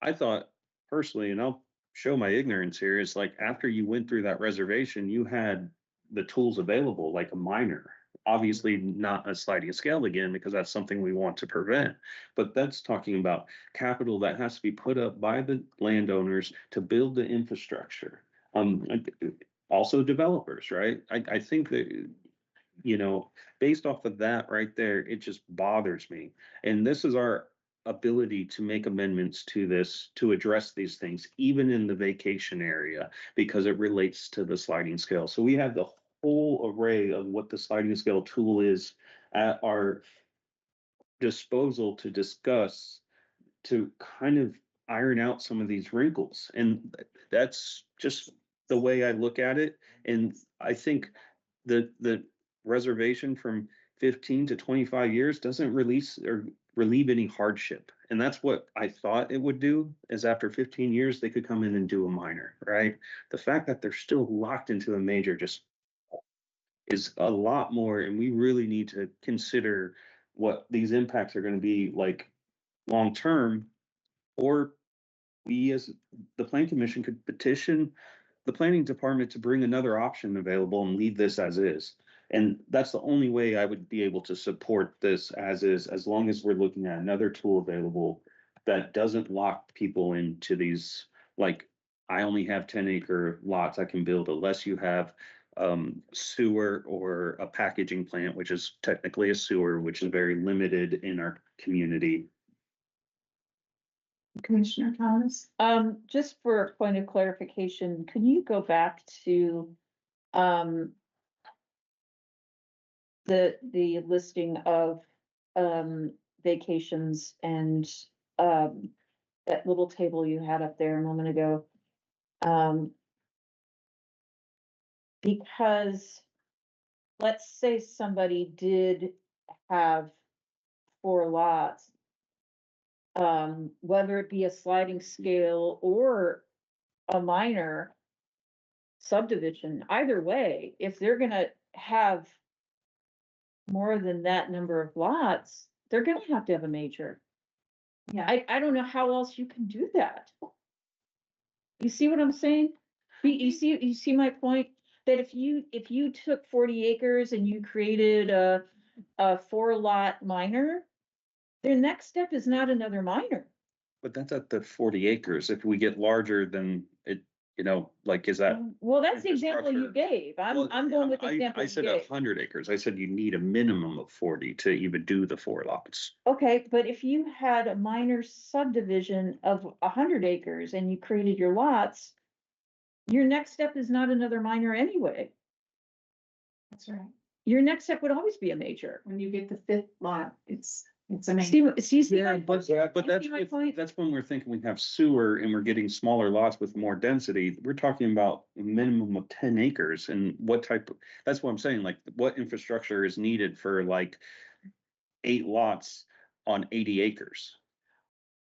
I thought personally, and I'll show my ignorance here, is like, after you went through that reservation, you had the tools available, like a minor. Obviously not a sliding scale again, because that's something we want to prevent. But that's talking about capital that has to be put up by the landowners to build the infrastructure. Also developers, right? I think that, based off of that right there, it just bothers me. And this is our ability to make amendments to this, to address these things, even in the vacation area, because it relates to the sliding scale. So we have the whole array of what the sliding scale tool is at our disposal to discuss, to kind of iron out some of these wrinkles. And that's just the way I look at it. And I think the reservation from 15 to 25 years doesn't release or relieve any hardship. And that's what I thought it would do, is after 15 years, they could come in and do a minor, right? The fact that they're still locked into a major just is a lot more. And we really need to consider what these impacts are going to be like long-term, or we as the plan commission could petition the planning department to bring another option available and leave this as is. And that's the only way I would be able to support this as is, as long as we're looking at another tool available that doesn't lock people into these, like, I only have 10-acre lots I can build unless you have sewer or a packaging plant, which is technically a sewer, which is very limited in our community. Commissioner Thomas? Just for a point of clarification, can you go back to, the listing of, vacations and, that little table you had up there a moment ago? Because let's say somebody did have 4 lots, whether it be a sliding scale or a minor subdivision, either way, if they're gonna have more than that number of lots, they're gonna have to have a major. Yeah. I don't know how else you can do that. You see what I'm saying? You see my point? That if you took 40 acres and you created a 4-lot minor, their next step is not another minor. But that's at the 40 acres. If we get larger, then it, like, is that? Well, that's the example you infrastructure? gave. I'm Well, going with the I example you said gave. 100 acres. I said you need a minimum of 40 to even do the 4 lots. Okay, but if you had a minor subdivision of 100 acres and you created your lots, your next step is not another minor anyway. That's right. Your next step would always be a major. When you get the 5th lot, it's amazing. See Yeah, my but You that's see my if, point? that's when we're thinking we have sewer and we're getting smaller lots with more density. We're talking about a minimum of 10 acres and what type of, that's what I'm saying, like, what infrastructure is needed for like 8 lots on 80 acres?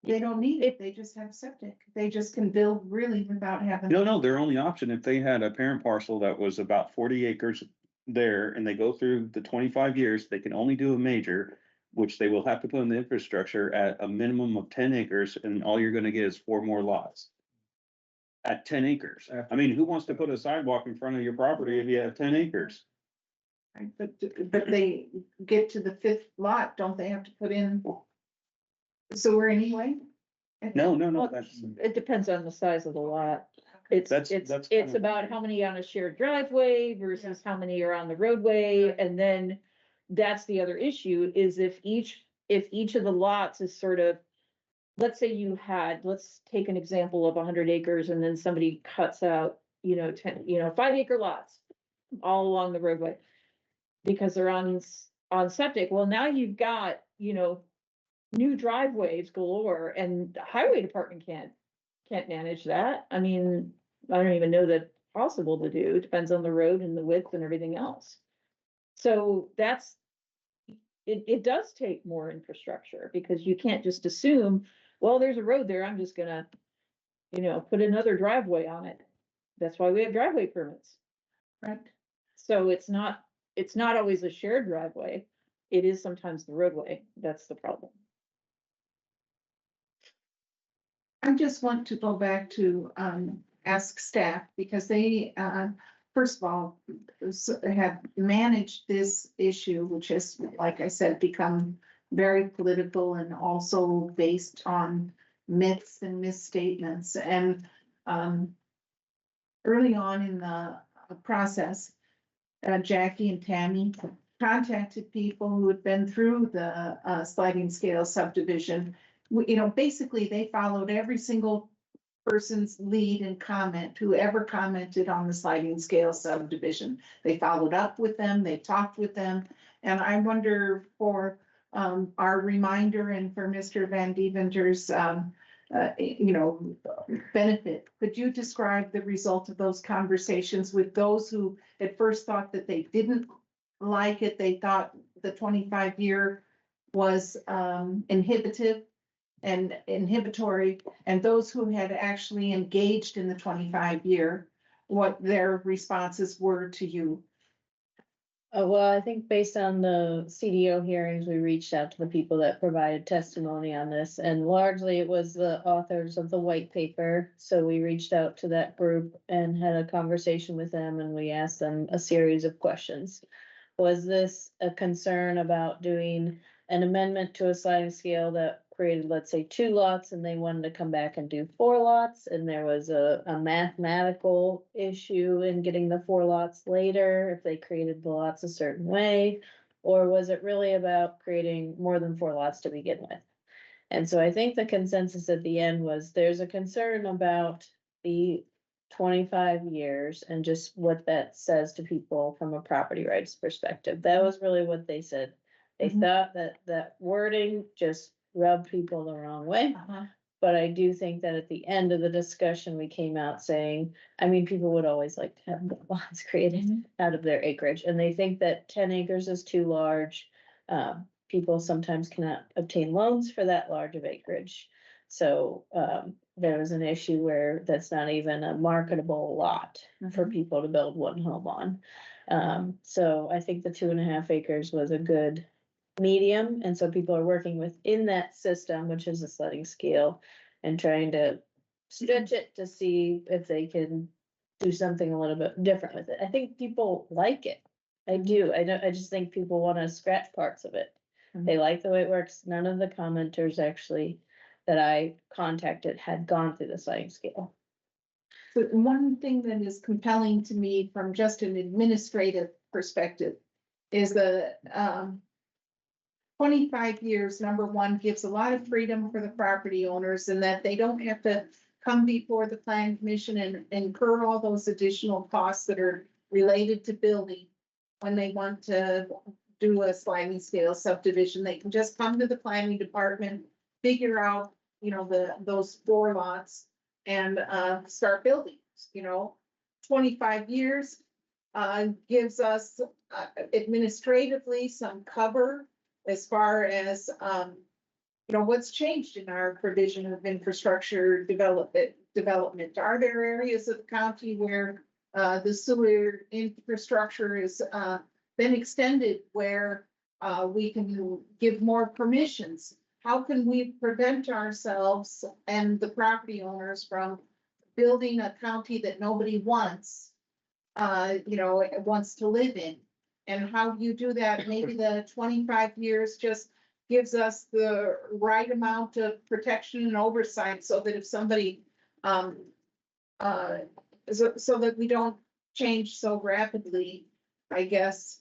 They don't need it, they just have septic. They just can build really without having. No, their only option, if they had a parent parcel that was about 40 acres there and they go through the 25 years, they can only do a major, which they will have to put in the infrastructure at a minimum of 10 acres, and all you're gonna get is 4 more lots. At 10 acres. I mean, who wants to put a sidewalk in front of your property if you have 10 acres? Right, but they get to the 5th lot, don't they have to put in sewer anyway? No, Well, that's, it depends on the size of the lot. It's That's kind of- about how many on a shared driveway versus how many are on the roadway, and then that's the other issue, is if each of the lots is sort of, let's say let's take an example of 100 acres, and then somebody cuts out, 10, 5-acre lots all along the roadway because they're on septic. Well, now you've got, new driveways galore, and the highway department can't manage that. I mean, I don't even know that's possible to do. It depends on the road and the width and everything else. So it does take more infrastructure, because you can't just assume, well, there's a road there, I'm just gonna, put another driveway on it. That's why we have driveway permits. Right. So it's not always a shared driveway. It is sometimes the roadway. That's the problem. I just want to go back to ask staff, because they first of all have managed this issue, which has, like I said, become very political and also based on myths and misstatements. And early on in the process, Jackie and Tammy contacted people who had been through the sliding scale subdivision. Basically, they followed every single person's lead and comment, whoever commented on the sliding scale subdivision. They followed up with them, they talked with them, and I wonder, for our reminder and for Mr. Van Deventer's benefit, could you describe the result of those conversations with those who at first thought that they didn't like it? They thought the 25-year was inhibitory, and those who had actually engaged in the 25-year, what their responses were to you. Well, I think based on the CDO hearings, we reached out to the people that provided testimony on this, and largely it was the authors of the white paper. So we reached out to that group and had a conversation with them, and we asked them a series of questions. Was this a concern about doing an amendment to a sliding scale that created, let's say, 2 lots, and they wanted to come back and do 4 lots, and there was a mathematical issue in getting the 4 lots later, if they created the lots a certain way? Or was it really about creating more than 4 lots to begin with? And so I think the consensus at the end was there's a concern about the 25 years and just what that says to people from a property rights perspective. That was really what they said. They Mhm. thought that that wording just rubbed people the wrong way. Uh-huh. But I do think that at the end of the discussion, we came out saying, I mean, people would always like to have lots created Mhm. out of their acreage, and they think that 10 acres is too large. People sometimes cannot obtain loans for that large of acreage. So, there was an issue where that's not even a marketable lot for Mhm. people to build one home on. So I think the 2.5 acres was a good medium, and so people are working within that system, which is a sliding scale, and trying to stretch it to see if they can do something a little bit different with it. I think people like it. I do. I just think people wanna scratch parts of it. They like the way it works. None of the commenters actually that I contacted had gone through the sliding scale. But one thing that is compelling to me from just an administrative perspective is the, 25 years, number one, gives a lot of freedom for the property owners and that they don't have to come before the plan commission and incur all those additional costs that are related to building. When they want to do a sliding scale subdivision, they can just come to the planning department, figure out, those 4 lots and, start building, 25 years, gives us, administratively some cover as far as, what's changed in our provision of infrastructure development. Are there areas of the county where, the sewer infrastructure has, been extended where, we can give more permissions? How can we prevent ourselves and the property owners from building a county that nobody wants, wants to live in? And how do you do that? Maybe the 25 years just gives us the right amount of protection and oversight so that if somebody, so that we don't change so rapidly, I guess.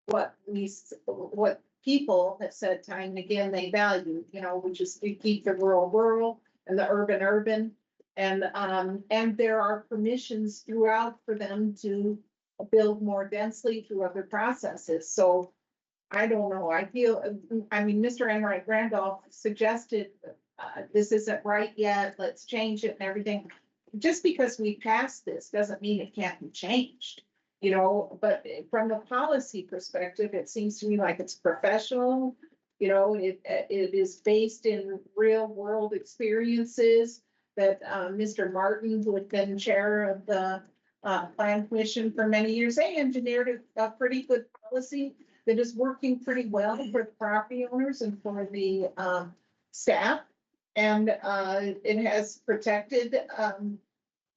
What people have said time and again they value, which is to keep the rural and the urban. And there are permissions throughout for them to build more densely through other processes. So I don't know, Mr. Enright Randolph suggested, this isn't right yet, let's change it and everything. Just because we passed this doesn't mean it can't be changed, but from a policy perspective, it seems to me like it's professional. It is based in real world experiences that, Mr. Martin, who had been chair of the, plan commission for many years, they engineered a pretty good policy that is working pretty well for the property owners and for the, staff. And, it has protected,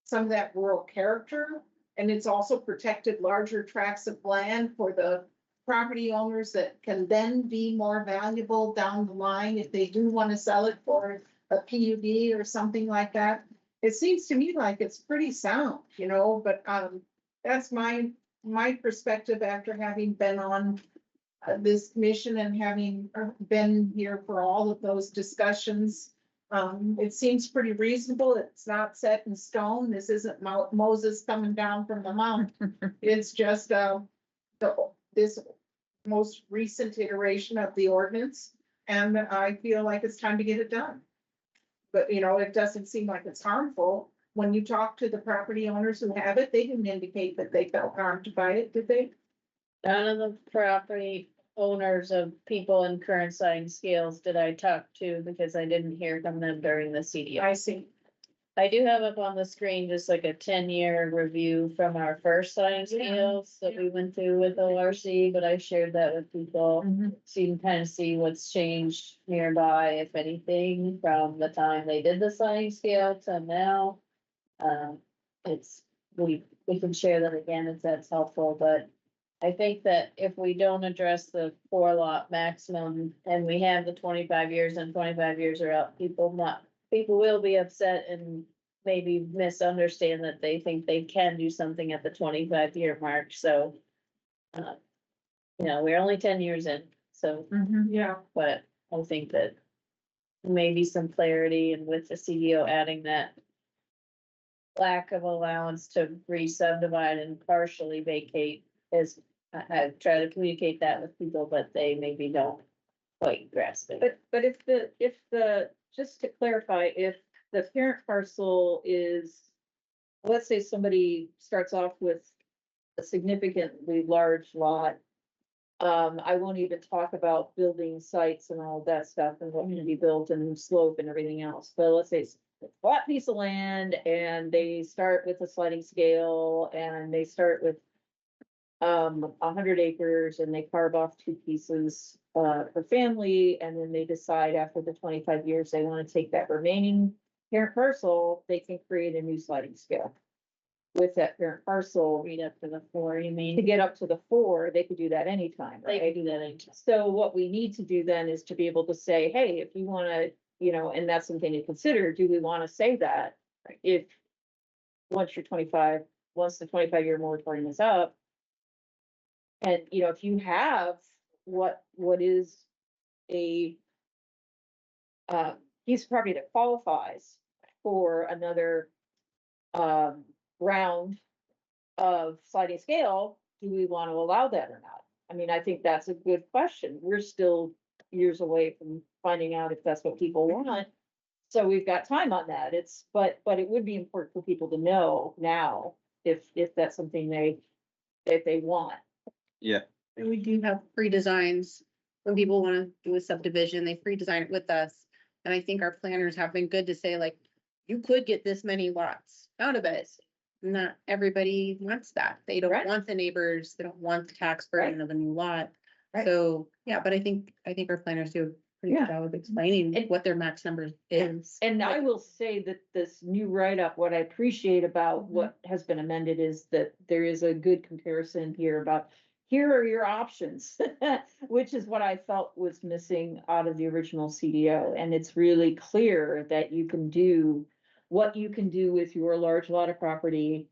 some of that rural character. And it's also protected larger tracts of land for the property owners that can then be more valuable down the line if they do want to sell it for a PUD or something like that. It seems to me like it's pretty sound, but, that's my perspective after having been on, this commission and having been here for all of those discussions. It seems pretty reasonable. It's not set in stone. This isn't Moses coming down from the mount. It's just, this most recent iteration of the ordinance. And I feel like it's time to get it done. But, it doesn't seem like it's harmful. When you talk to the property owners who have it, they didn't indicate that they felt harmed by it, did they? None of the property owners of people in current sliding scales did I talk to because I didn't hear from them during the CDO. I see. I do have up on the screen just like a 10-year review from our first sliding scales that we went through with ORC, but I shared that with people. So you can kind of see what's changed nearby, if anything, from the time they did the sliding scale to now. It's, we can share that again if that's helpful, but I think that if we don't address the 4 lot maximum and we have the 25 years and 25 years are up, people will be upset and maybe misunderstand that they think they can do something at the 25-year mark, so. We're only 10 years in, so, Yeah. but I think that maybe some clarity and with the CDO adding that lack of allowance to re-subdivide and partially vacate is, I try to communicate that with people, but they maybe don't quite grasp it. But if the, just to clarify, if the parent parcel is, let's say somebody starts off with a significantly large lot. I won't even talk about building sites and all that stuff and what can be built and slope and everything else, but let's say it's a flat piece of land and they start with a sliding scale and they start with 100 acres and they carve off 2 pieces per family, and then they decide after the 25 years they want to take that remaining parent parcel, they can create a new sliding scale with that parent parcel. Read up to the 4, you mean? To get up to the 4, they could do that anytime, They right? can do that anytime. So what we need to do then is to be able to say, hey, if you wanna, and that's something to consider, do we wanna say that? If, once the 25-year moratorium is up. And, if you have what is a piece of property that qualifies for another round of sliding scale, do we want to allow that or not? I mean, I think that's a good question. We're still years away from finding out if that's what people want. So we've got time on that. But it would be important for people to know now if that's something if they want. Yeah, And we do have pre-designs. When people wanna do a subdivision, they pre-design it with us. And I think our planners have been good to say like, you could get this many lots out of it. Not everybody wants that. They don't Right. want the neighbors, they don't want the tax burden of a new lot. Right. So, yeah, but I think our planners do a pretty Yeah. good job of explaining And- what their max number is. And I will say that this new write-up, what I appreciate about what has been amended is that there is a good comparison here about, here are your options, which is what I felt was missing out of the original CDO. And it's really clear that you can do what you can do with your large lot of property.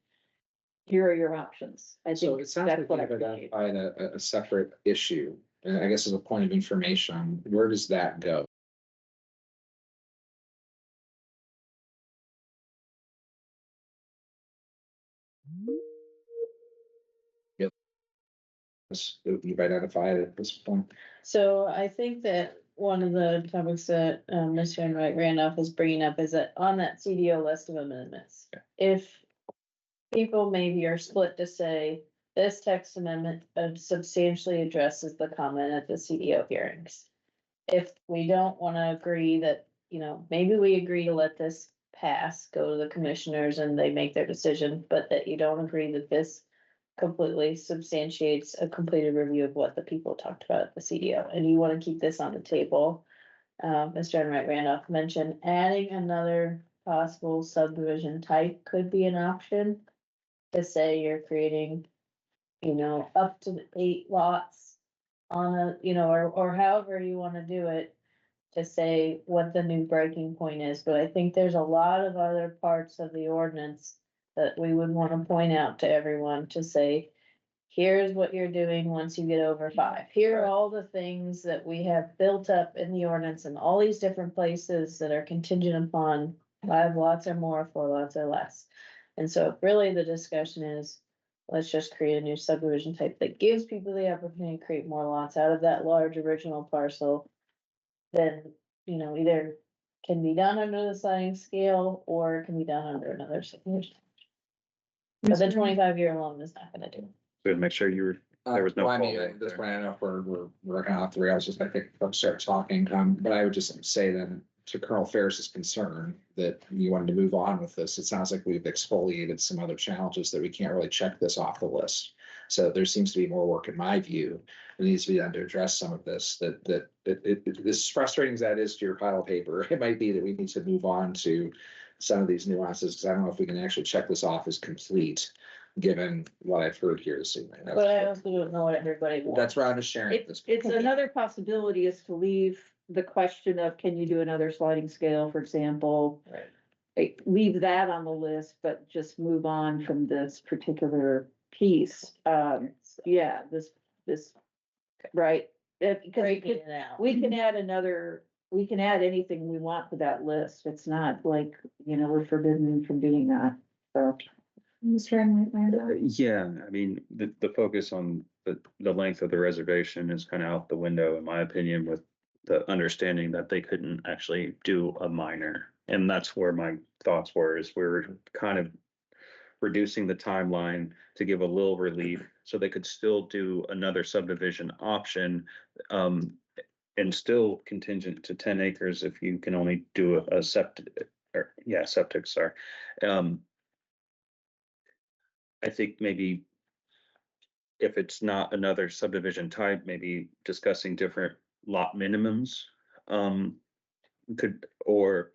Here are your options. I So think it sounds that's like what I you've appreciate. identified a separate issue, and I guess as a point of information, where does that go? Yep. You've identified at this point. So I think that one of the topics that Mr. Enright Randolph is bringing up is that on that CDO list of amendments, if people maybe are split to say this text amendment substantially addresses the comment at the CDO hearings. If we don't want to agree that, maybe we agree to let this pass, go to the commissioners and they make their decision, but that you don't agree that this completely substantiates a completed review of what the people talked about at the CDO, and you want to keep this on the table. Mr. Enright Randolph mentioned adding another possible subdivision type could be an option. To say you're creating, up to 8 lots on or however you wanna do it. To say what the new breaking point is, but I think there's a lot of other parts of the ordinance. That we would wanna point out to everyone to say. Here's what you're doing once you get over 5. Here are all the things that we have built up in the ordinance in all these different places that are contingent upon 5 lots or more, 4 lots or less. And so really the discussion is, let's just create a new subdivision type that gives people the opportunity to create more lots out of that large original parcel. Then, either can be done under the sliding scale or it can be done under another subdivision. But the 25-year loan is not gonna do it. so to make sure there was no Well, I fault mean, right at this there. point, I don't know if we're working off 3 hours, just I think folks start talking, but I would just say then. to Colonel Ferris's concern that you wanted to move on with this, it sounds like we've exfoliated some other challenges that we can't really check this off the list. So there seems to be more work, in my view, that needs to be done to address some of this, as frustrating as that is to your pile of paper, it might be that we need to move on to some of these nuances, because I don't know if we can actually check this off as complete, given what I've heard here this evening. But I also don't know what everybody wants. That's why I'm just sharing this. It's another possibility is to leave the question of, can you do another sliding scale, for example? Right. Like, leave that on the list, but just move on from this particular piece. Yeah, this, right? Because Breaking it out. we can add we can add anything we want to that list. It's not like, we're forbidden from doing that, so. Mr. Randall? Yeah, I mean, the focus on the length of the reservation is kind of out the window, in my opinion, with the understanding that they couldn't actually do a minor. And that's where my thoughts were, is we're kind of reducing the timeline to give a little relief so they could still do another subdivision option, and still contingent to 10 acres if you can only do a septic, sorry. I think maybe if it's not another subdivision type, maybe discussing different lot minimums, or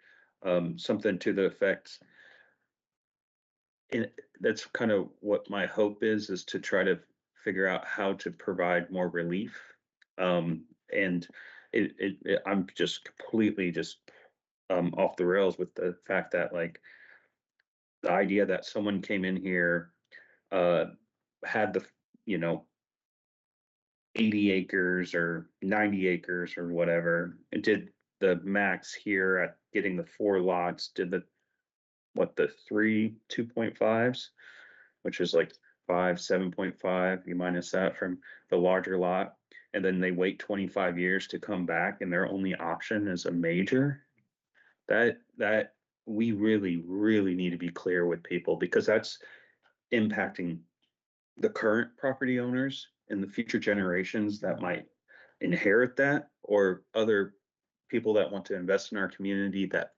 something to the effect. And that's kind of what my hope is to try to figure out how to provide more relief. And I'm just completely off the rails with the fact that, like, the idea that someone came in here, had the, 80 acres or 90 acres or whatever, and did the max here at getting the 4 lots, did the 3 2.5s, which is like 5 7.5, you minus that from the larger lot, and then they wait 25 years to come back and their only option is a major. That we really need to be clear with people, because that's impacting the current property owners and the future generations that might inherit that, or other people that want to invest in our community that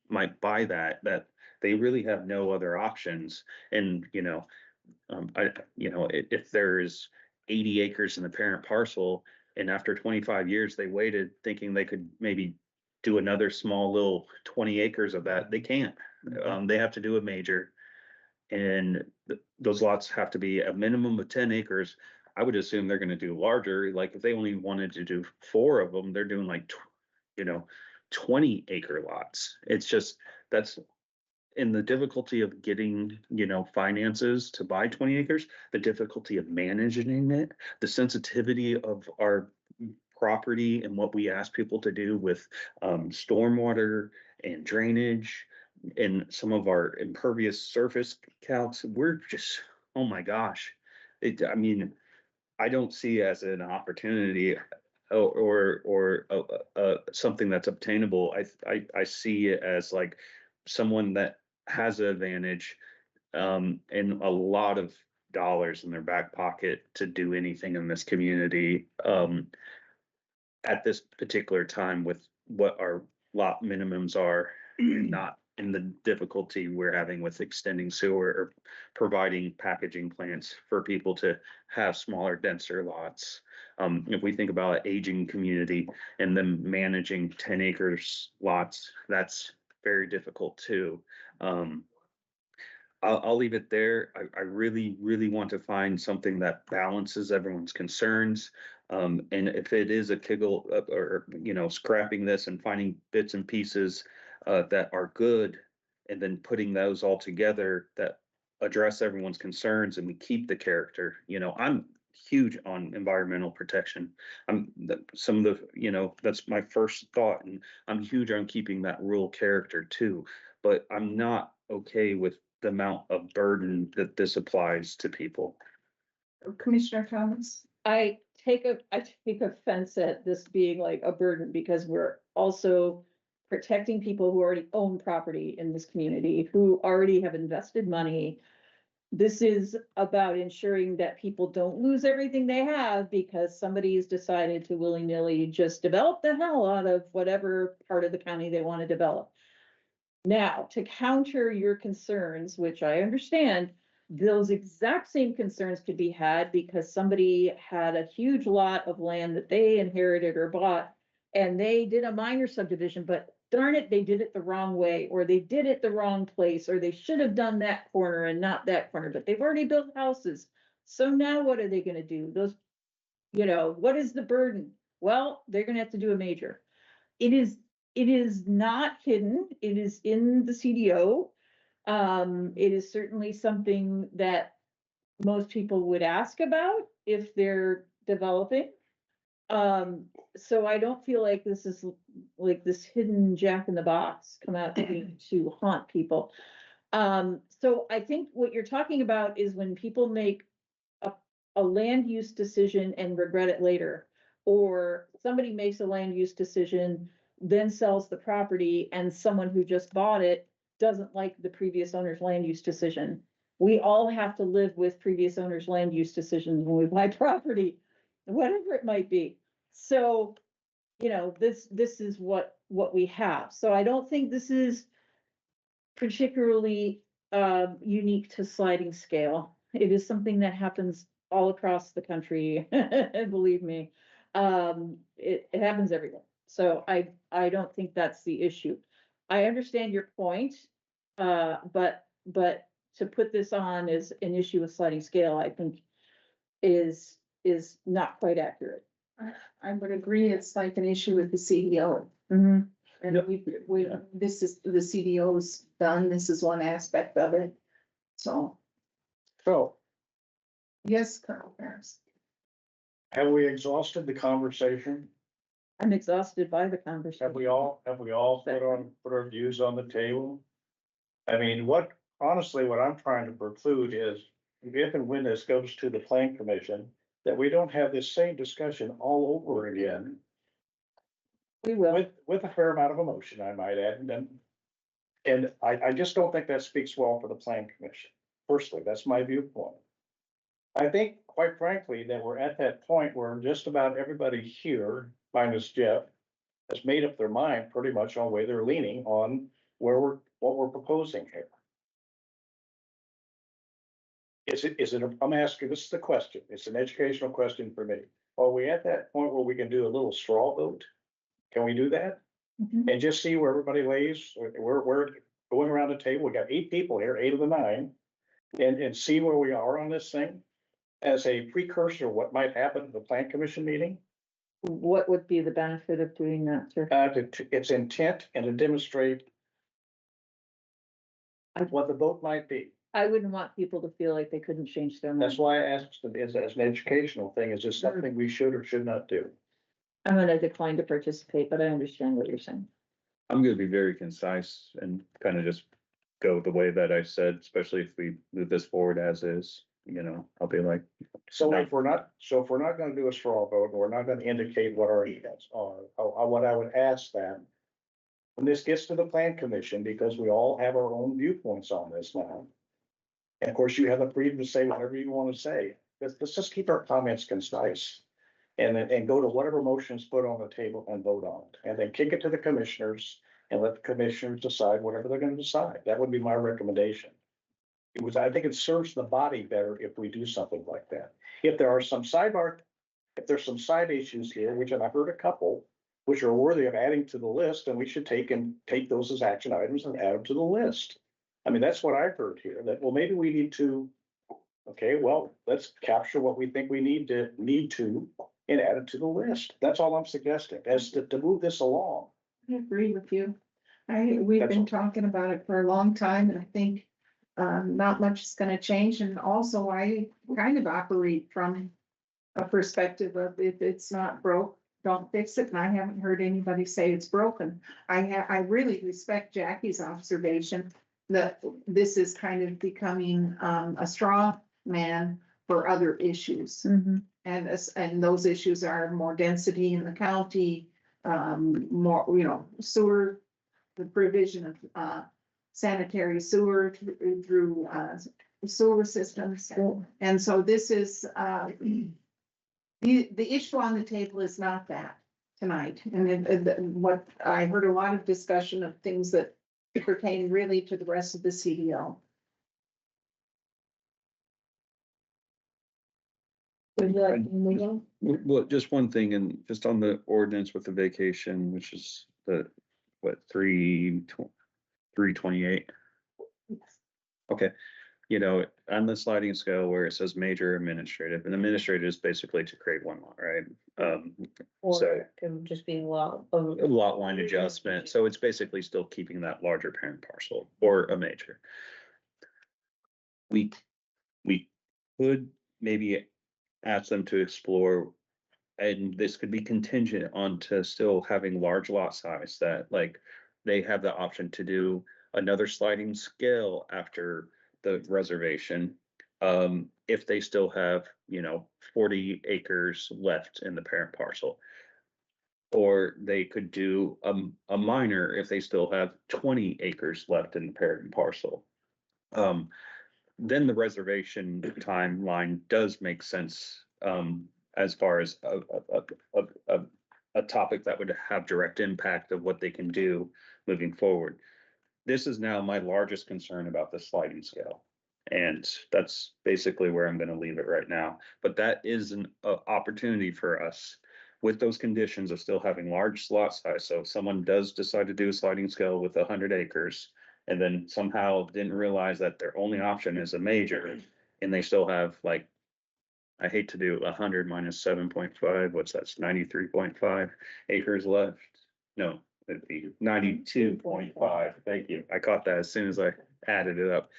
might buy that they really have no other options. And if there's 80 acres in the parent parcel, and after 25 years they waited thinking they could maybe do another small little 20 acres of that, they can't. They have to do a major, and those lots have to be a minimum of 10 acres. I would assume they're going to do larger. Like, if they only wanted to do 4 of them, they're doing like 20 acre lots. It's just, that's in the difficulty of getting, finances to buy 20 acres, the difficulty of managing it, the sensitivity of our property and what we ask people to do with stormwater and drainage and some of our impervious surface calcs. We're just, oh my gosh. I mean, I don't see it as an opportunity or something that's obtainable. I see it as like someone that has an advantage, and a lot of dollars in their back pocket to do anything in this community, at this particular time, with what our lot minimums are, not in the difficulty we're having with extending sewer or providing packaging plants for people to have smaller, denser lots. If we think about an aging community and them managing 10 acres lots, that's very difficult too. I'll leave it there. I really want to find something that balances everyone's concerns. And if it is a kiggle, or, scrapping this and finding bits and pieces that are good, and then putting those all together that address everyone's concerns, and we keep the character. I'm huge on environmental protection. Some of the, that's my first thought, and I'm huge on keeping that rural character too. But I'm not okay with the amount of burden that this applies to people. Commissioner Thomas? I take offense at this being like a burden, because we're also protecting people who already own property in this community, who already have invested money. this is about ensuring that people don't lose everything they have because somebody's decided to willy-nilly just develop the hell out of whatever part of the county they want to develop. Now, to counter your concerns, which I understand, those exact same concerns could be had because somebody had a huge lot of land that they inherited or bought, and they did a minor subdivision, but darn it, they did it the wrong way, or they did it the wrong place, or they should have done that corner and not that corner, but they've already built houses. So now what are they gonna do? Those, what is the burden? Well, they're gonna have to do a major. It is not hidden. It is in the CDO. It is certainly something that most people would ask about if they're developing. So I don't feel like this is like this hidden jack in the box come out to haunt people. So I think what you're talking about is when people make a land use decision and regret it later, or somebody makes a land use decision, then sells the property, and someone who just bought it doesn't like the previous owner's land use decision. We all have to live with previous owner's land use decisions when we buy property, whatever it might be. So, this is what we have. So I don't think this is particularly unique to sliding scale. It is something that happens all across the country, believe me. It happens everywhere. So I don't think that's the issue. I understand your point, but to put this on as an issue with sliding scale, I think is not quite accurate. I would agree, it's like an issue with the CDO. Mhm. And this is, the CDO's done, this is one aspect of it. So, So yes, Colonel Paris. have we exhausted the conversation? I'm exhausted by the conversation. Have we all put our views on the table? I mean, honestly, what I'm trying to preclude is if and when this goes to the plan commission, that we don't have this same discussion all over again We will. with a fair amount of emotion, I might add, and I just don't think that speaks well for the plan commission. Personally, that's my viewpoint. I think, quite frankly, that we're at that point where just about everybody here, minus Jeff, has made up their mind pretty much on where they're leaning on what we're proposing here. I'm asking, this is the question, it's an educational question for me. Are we at that point where we can do a little straw vote? Can we do that? Mhm. And just see where everybody lays? We're going around the table, we got 8 people here, 8 of the 9, and see where we are on this thing as a precursor of what might happen at the plan commission meeting. What would be the benefit of doing that, sir? Its intent and to demonstrate what the vote might be. I wouldn't want people to feel like they couldn't change their mind. That's why I asked, as an educational thing, is this something we should or should not do? I'm gonna decline to participate, but I understand what you're saying. I'm gonna be very concise and kind of just go the way that I said, especially if we move this forward as is, I'll be like, So if we're not gonna do a straw vote, and we're not gonna indicate what our intents are, what I would ask them. When this gets to the plan commission, because we all have our own viewpoints on this now. And of course, you have the freedom to say whatever you want to say. Let's just keep our comments concise. And go to whatever motions put on the table and vote on it. And then kick it to the commissioners and let the commissioners decide whatever they're gonna decide. That would be my recommendation. I think it serves the body better if we do something like that. If there's some side issues here, which I've heard a couple, which are worthy of adding to the list, then we should take those as action items and add them to the list. I mean, that's what I've heard here, that, well, maybe we need to, okay, well, let's capture what we think we need to and add it to the list. That's all I'm suggesting, as to move this along. I agree with you. We've That's been all. talking about it for a long time, and I think not much is gonna change, and also I kind of operate from a perspective of if it's not broke, don't fix it, and I haven't heard anybody say it's broken. I really respect Jackie's observation that this is kind of becoming a straw man for other issues. Mhm. And those issues are more density in the county, more, sewer, the provision of sanitary sewer through sewer systems. And so this is, the issue on the table is not that tonight. And what, I heard a lot of discussion of things that pertain really to the rest of the CDL. Would you like to move on? Well, just one thing, and just on the ordinance with the vacation, which is the, what, 328. Okay, you know, on the sliding scale where it says major administrative, and administrative is basically to create one lot, right? Or So it could just be a lot of. a lot line adjustment, so it's basically still keeping that larger parent parcel or a major. We could maybe ask them to explore, and this could be contingent on to still having large lot size, that like they have the option to do another sliding scale after the reservation. If they still have, 40 acres left in the parent parcel. Or they could do a minor if they still have 20 acres left in the parent parcel. Then the reservation timeline does make sense, as far as a topic that would have direct impact of what they can do moving forward. This is now my largest concern about the sliding scale. And that's basically where I'm gonna leave it right now. But that is an opportunity for us with those conditions of still having large slot size. So if someone does decide to do a sliding scale with 100 acres, and then somehow didn't realize that their only option is a major, and they still have, like, I hate to do 100 minus 7.5, what's that's 93.5 acres left? No, it'd be 92.5. Thank you. I caught that as soon as I added it up.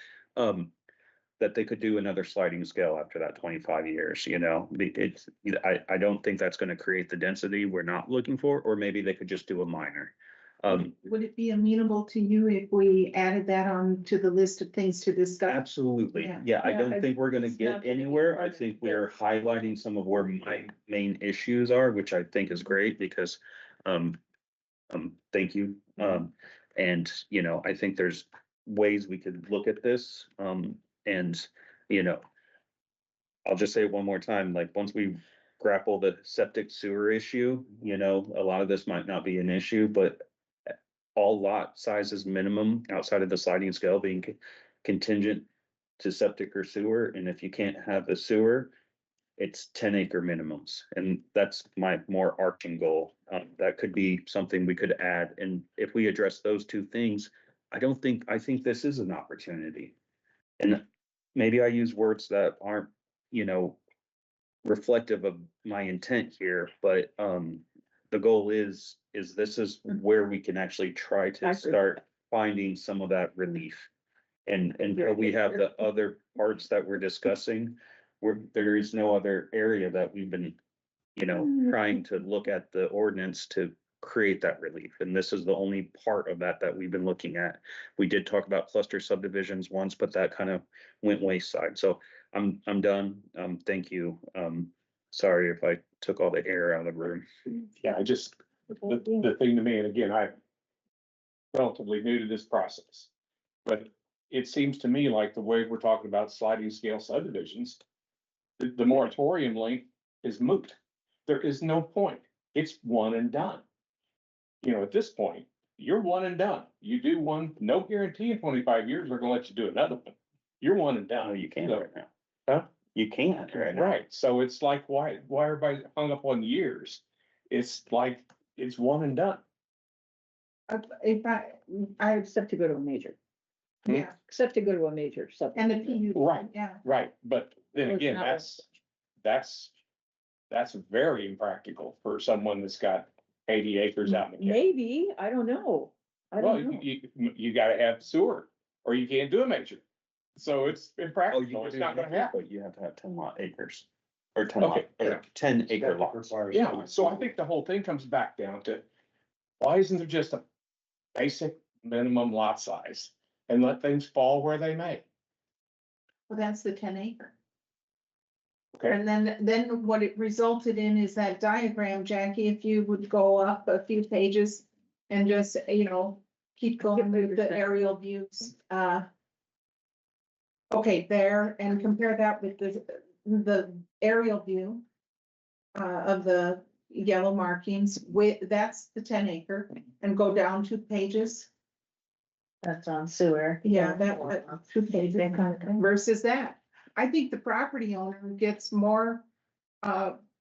That they could do another sliding scale after that 25 years, it's, I don't think that's gonna create the density we're not looking for, or maybe they could just do a minor. Would it be amenable to you if we added that on to the list of things to discuss? Absolutely. Yeah. Yeah, I Yeah, don't think we're gonna it's not get gonna be anywhere. I hard to think get. we're highlighting some of where my main issues are, which I think is great because, thank you. And, I think there's ways we could look at this, and, I'll just say it one more time, like, once we grapple the septic sewer issue, a lot of this might not be an issue, but all lot sizes minimum outside of the sliding scale being contingent to septic or sewer, and if you can't have the sewer, it's 10-acre minimums, and that's my more arching goal. That could be something we could add, and if we address those two things, I think this is an opportunity. And maybe I use words that aren't, reflective of my intent here, but, the goal is this is where we can actually try to start finding some of that relief. And until we have the other parts that we're discussing, there is no other area that we've been, trying to look at the ordinance to create that relief. And this is the only part of that we've been looking at. We did talk about cluster subdivisions once, but that kind of went wayside. So I'm done. Thank you. Sorry if I took all the air out of the room. Yeah, the thing to me, and again, I'm relatively new to this process. But it seems to me like the way we're talking about sliding scale subdivisions, the moratorium length is moot. There is no point. It's one and done. At this point, you're one and done. You do one, no guarantee in 25 years, they're gonna let you do another one. You're one and done. No, you can't So- right now. Huh? You can't right now. Right, so it's like, why everybody hung up on years? It's like, it's one and done. If I, Except to go to a major, yeah, except to go to a major and the subdivision. PUD, Right. yeah. Right, but then Well, it's again, not that's very impractical for someone that's got 80 acres out in the county. Maybe, I don't know. I Well, don't know. you gotta have sewer, or you can't do a major. So it's Oh, impractical, it's not gonna happen. But you have to have 10 lot acres. Or 10 Okay, lot, or 10 acre lots. Yeah, so I think the whole thing comes back down to, why isn't there just a basic minimum lot size? And let things fall where they may, Well, that's the 10-acre. okay? And then what it resulted in is that diagram, Jackie, if you would go up a few pages and just, keep going with the aerial views. Okay, there, and compare that with the aerial view of the yellow markings with, that's the 10 acre, and go down 2 pages. That's on sewer. Yeah, that 2 pages versus that. I think the property owner gets more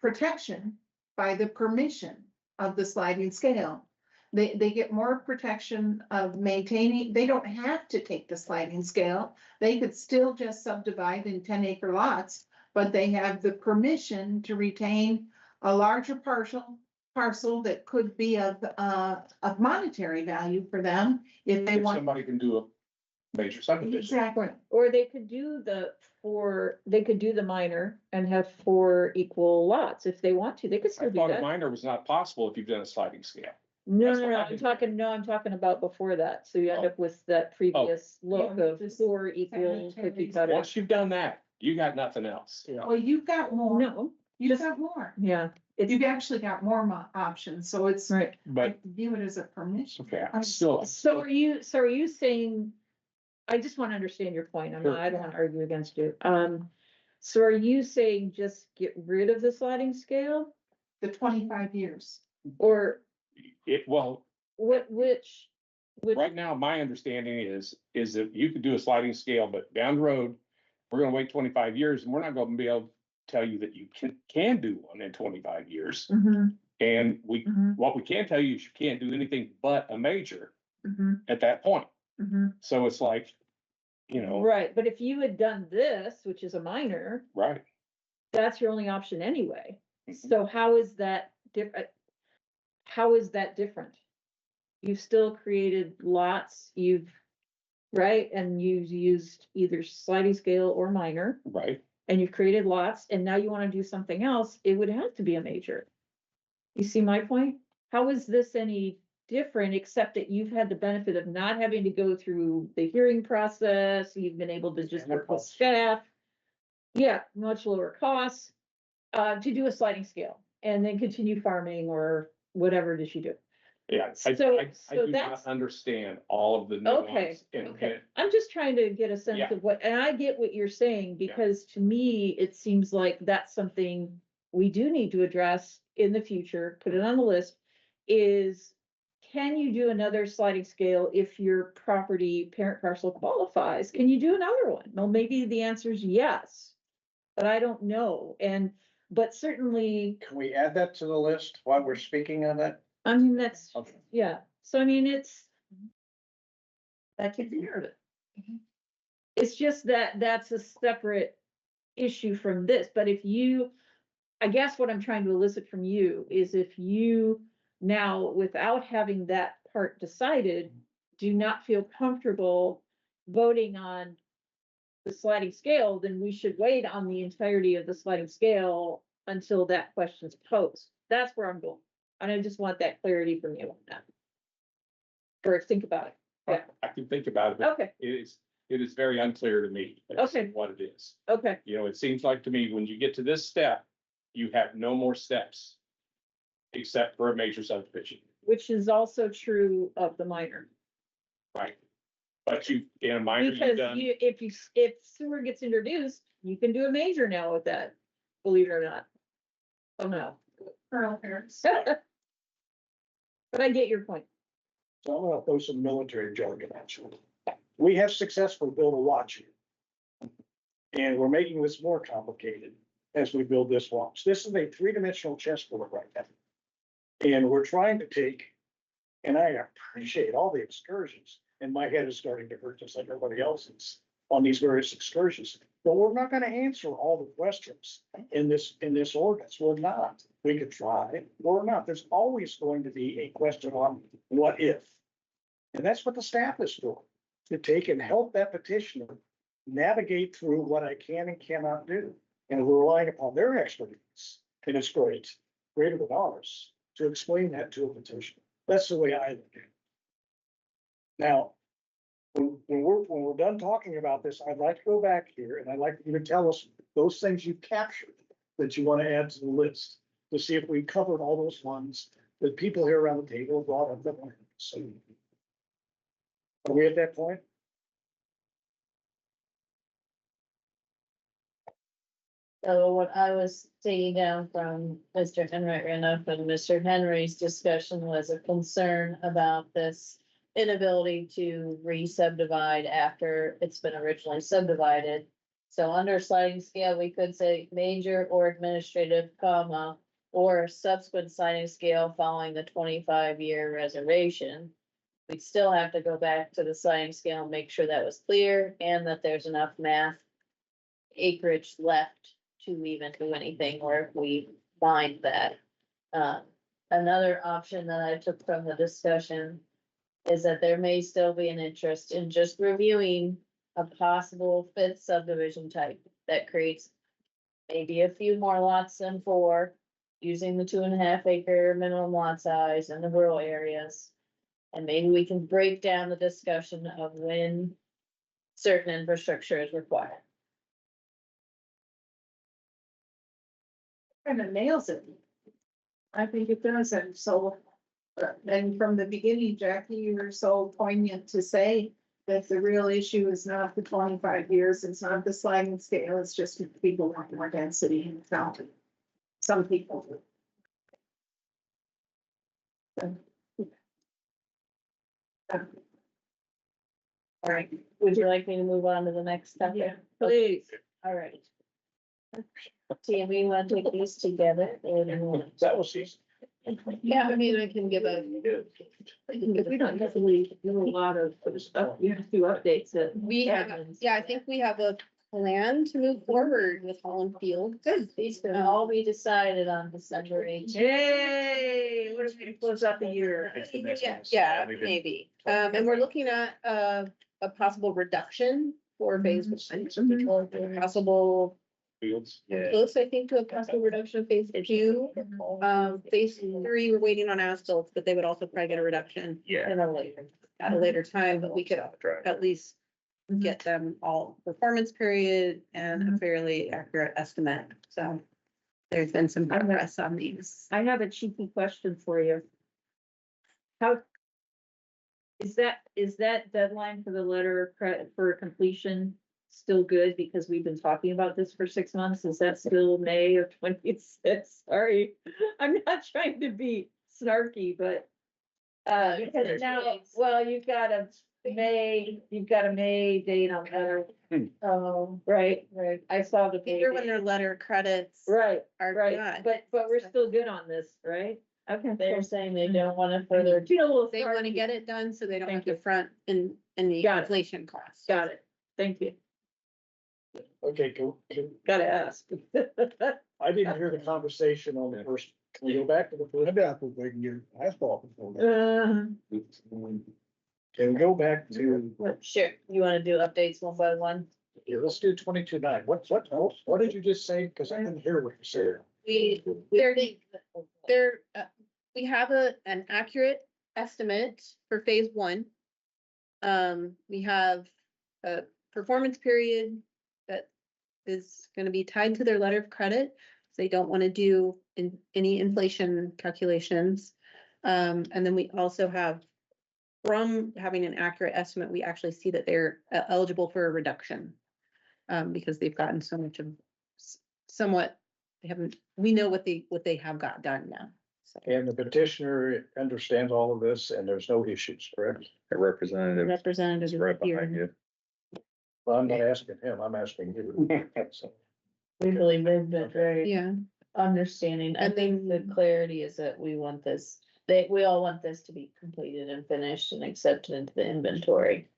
protection by the permission of the sliding scale. They get more protection of maintaining, they don't have to take the sliding scale. They could still just subdivide in 10 acre lots, but they have the permission to retain a larger parcel that could be of monetary value for them if they If want. somebody can do a major subdivision. Exactly. Or they could do they could do the minor and have 4 equal lots if they want to. They could I still do thought a that. minor was not possible if you've done a sliding scale. No, That's no, what no, I I'm did. talking, no, I'm talking about before that. So you end Oh. up with that previous look Yeah, of just 4 equal sanitary. cookie cutter. Once you've done that, you got nothing else. Well, you've got more. No, You've just- got more. yeah, it's You've actually got more options, so it's, I right. But, view it as a permission. okay, I'm still, So are you saying, I just want to understand your point. Sure. I don't want to argue against you. So are you saying just get rid of the sliding scale The 25 years. or well, which? right now, my understanding is that you could do a sliding scale, but down the road, we're gonna wait 25 years and we're not gonna be able to tell you that you can do one in 25 years. Mhm, And mhm, what we can tell you is you can't do anything but a major mhm, at that point. mhm. So it's like, Right, but if you had done this, which is a minor, right, that's your only option anyway. Mhm. So how is that different? How is that different? You've still created lots, right, and you've used either sliding scale or minor, right. and you've created lots, and now you wanna do something else, it would have to be a major. You see my point? How is this any different, except that you've had the benefit of not having to go through the hearing process, you've been able to just work with staff. Yeah, much lower costs, to do a sliding scale, and then continue farming or whatever it is you do. Yeah, So- I so do that's- not understand all of the Okay, nuance and okay. I'm just trying to get a sense Yeah. of what, and I get what you're saying, because to me, it seems like that's something we do need to address in the future, put it on the list, is can you do another sliding scale if your property parent parcel qualifies? Can you do another one? Well, maybe the answer is yes, but I don't know. But certainly, Can we add that to the list while we're speaking on that? I mean, that's, Okay. yeah, so I mean, that can be part of it. It's just that that's a separate issue from this, but I guess what I'm trying to elicit from you is if you now, without having that part decided, do not feel comfortable voting on the sliding scale, then we should wait on the entirety of the sliding scale until that question's posed. That's where I'm going. And I just want that clarity from you on that. Or think about it. Yeah. I can think about it, but Okay, it is very unclear to me as to Okay. what it is. okay. It seems like to me, when you get to this step, you have no more steps except for a major subdivision, Which is also true of the minor. right? But in a minor, you've Because done, if sewer gets introduced, you can do a major now with that, believe it or not. Oh, no. Pearl hairs. But I get your point. So I'm gonna throw some military jargon at you. We have successfully built a watch here. And we're making this more complicated as we build this watch. This is a 3-dimensional chessboard right now. And we're trying to take, and I appreciate all the excursions, and my head is starting to hurt just like everybody else's on these various excursions. But we're not gonna answer all the questions in this ordinance. We're not. We could try, or not. There's always going to be a question on what if. And that's what the staff is doing, to take and help that petitioner navigate through what I can and cannot do. And we're relying upon their expertise, and it's great, greater than ours, to explain that to a petitioner. That's the way I look at it. Now, when we're done talking about this, I'd like to go back here and I'd like you to tell us those things you captured that you want to add to the list, to see if we covered all those ones that people here around the table brought up. So, are we at that point? So what I was taking down from Mr. Henry Randolph and Mr. Henry's discussion was a concern about this inability to re-subdivide after it's been originally subdivided. So under sliding scale, we could say major or administrative, comma, or subsequent sliding scale following the 25-year reservation. We'd still have to go back to the sliding scale and make sure that was clear and that there's enough math acreage left to even do anything, or if we find that. Another option that I took from the discussion is that there may still be an interest in just reviewing a possible fifth subdivision type that creates maybe a few more lots than 4, using the 2.5 acre minimum lot size in the rural areas. And maybe we can break down the discussion of when certain infrastructure is required. Kind of nails it. I think it does, and so, and from the beginning, Jackie, you were so poignant to say that the real issue is not the 25 years, it's not the sliding scale, it's just people want more density in the county. Some people do. All right, would you like me to move on to the next topic? Yeah, please. All right. Do we want to take these together? Or do you want- That was easy. Yeah, I mean, I can give a. We don't definitely do a lot of stuff, we have to do updates that. We have, yeah, I think we have a plan to move forward with Holland Field. Good. These can all be decided on December 18th. Yay, what if we close out the year? Yeah, maybe. And we're looking at, a possible reduction for phase one. Possible, Fields. close, I think, to a possible reduction of phase 2. Phase 3, we're waiting on as-built, but they would also probably get a reduction. Yeah. At a later time, but we could at least get them all performance period and a fairly accurate estimate. So there's been some progress on these. I have a cheeky question for you. How? Is that deadline for the letter of credit for completion still good? Because we've been talking about this for 6 months. Is that still May of 26? Sorry, I'm not trying to be snarky, but. Because now, well, you've got a May date on letter. Oh, Right, right. I saw the. Either when their letter credits Right, are right, done. but we're still good on this, right? Okay. They're saying they don't want to further. Do you know, a little They want to snarky. get it done so they don't have Thank to front in the Got it. inflation costs. Got it, thank you, Okay, cool. gotta ask. I didn't hear the conversation on the first, can we go back to the first? Maybe I think they can get asphalt before that. Can we go back to, Sure, you want to do updates one by one? yeah, let's do 22.9. What did you just say? Because I didn't hear what you said. We have an accurate estimate for phase 1. We have a performance period that is gonna be tied to their letter of credit. So they don't want to do any inflation calculations. And then we also have, from having an accurate estimate, we actually see that they're eligible for a reduction. Because they've gotten so much of somewhat, we know what they have got done now. So And the petitioner understands all of this and there's no issues, correct? A representative representatives is right behind here. you. Well, I'm not asking him, I'm asking you. So, We believe they've been very Yeah, understanding. I And think the then- clarity is that we want this, we all want this to be completed and finished and accepted into the inventory.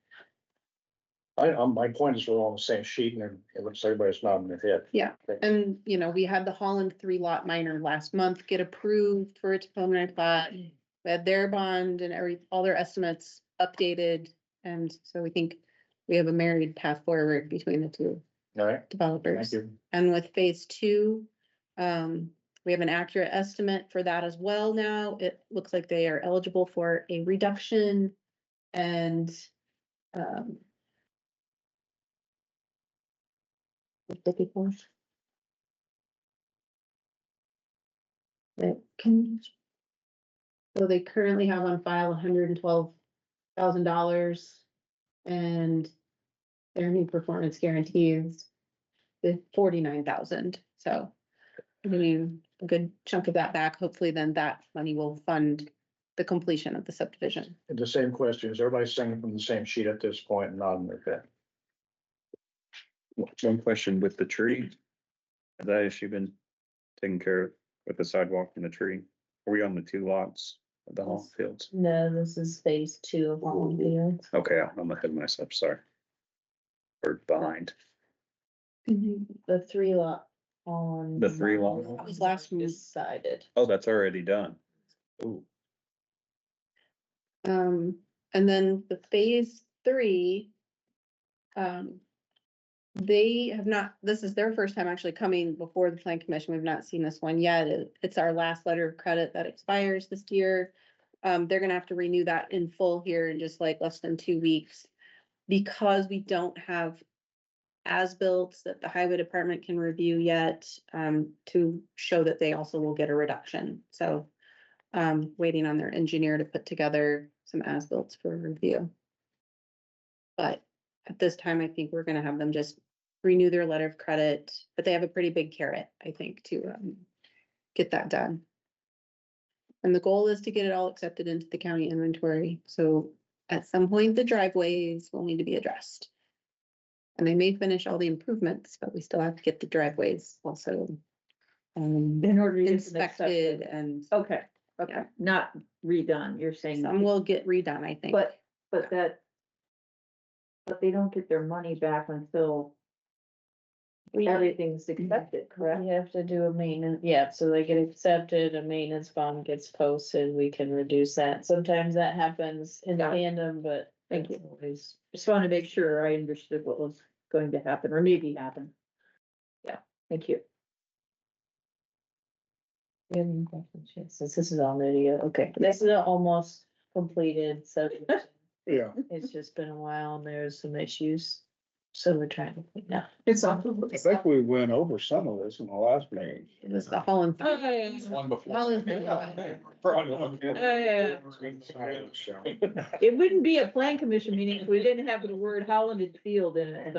My point is we're all on the same sheet and it looks like everybody's nodding their head. Yeah. and we had the Holland 3-lot minor last month get approved for its preliminary plat. We had their bond and all their estimates updated, and so we think we have a married path forward between the two All right, developers. thank you. And with phase 2, we have an accurate estimate for that as well now. It looks like they are eligible for a reduction and, so they currently have on file $112,000 and their new performance guarantees the 49,000. So we're getting a good chunk of that back. Hopefully then that money will fund the completion of the subdivision. The same questions, everybody's singing from the same sheet at this point and nodding their head. One question with the tree. Has that issue been taken care of with the sidewalk and the tree? Are we on the 2 lots of the Hall Fields? No, this is phase 2 of Holland Fields. Okay, I'm ahead of myself, sorry. Or behind. The 3 lot on. The 3 lot? That was last week. Decided. Oh, that's already done. Ooh, And then the phase 3. They have not, this is their first time actually coming before the plan commission. We've not seen this one yet. It's our last letter of credit that expires this year. They're gonna have to renew that in full here in just like less than 2 weeks. Because we don't have as-built that the highway department can review yet, to show that they also will get a reduction. So, waiting on their engineer to put together some as-built for review. But at this time, I think we're gonna have them just renew their letter of credit, but they have a pretty big carrot, I think, to get that done. And the goal is to get it all accepted into the county inventory. So at some point, the driveways will need to be addressed. And they may finish all the improvements, but we still have to get the driveways also In order to get them inspected accepted. and Okay, okay, Yeah. not redone, you're saying. some will get redone, I think. But but they don't get their money back until everything's accepted, correct? We have to do a maintenance, yeah, so they get accepted, a maintenance bond gets posted, we can reduce that. Sometimes that happens in Got it. tandem, but. Thank you. it's always- Just wanted to make sure I understood what was going to happen, or maybe happen. Yeah, thank you. You have any questions? Yes, since this is all new to you, okay, this is almost completed, so Yeah. it's just been a while and there's some issues. So we're trying to clean up. It's off. I think we went over some of this in the last meeting. It was the Holland. One before. Holland. It wouldn't be a plan commission meeting if we didn't have the word Holland and Field in it.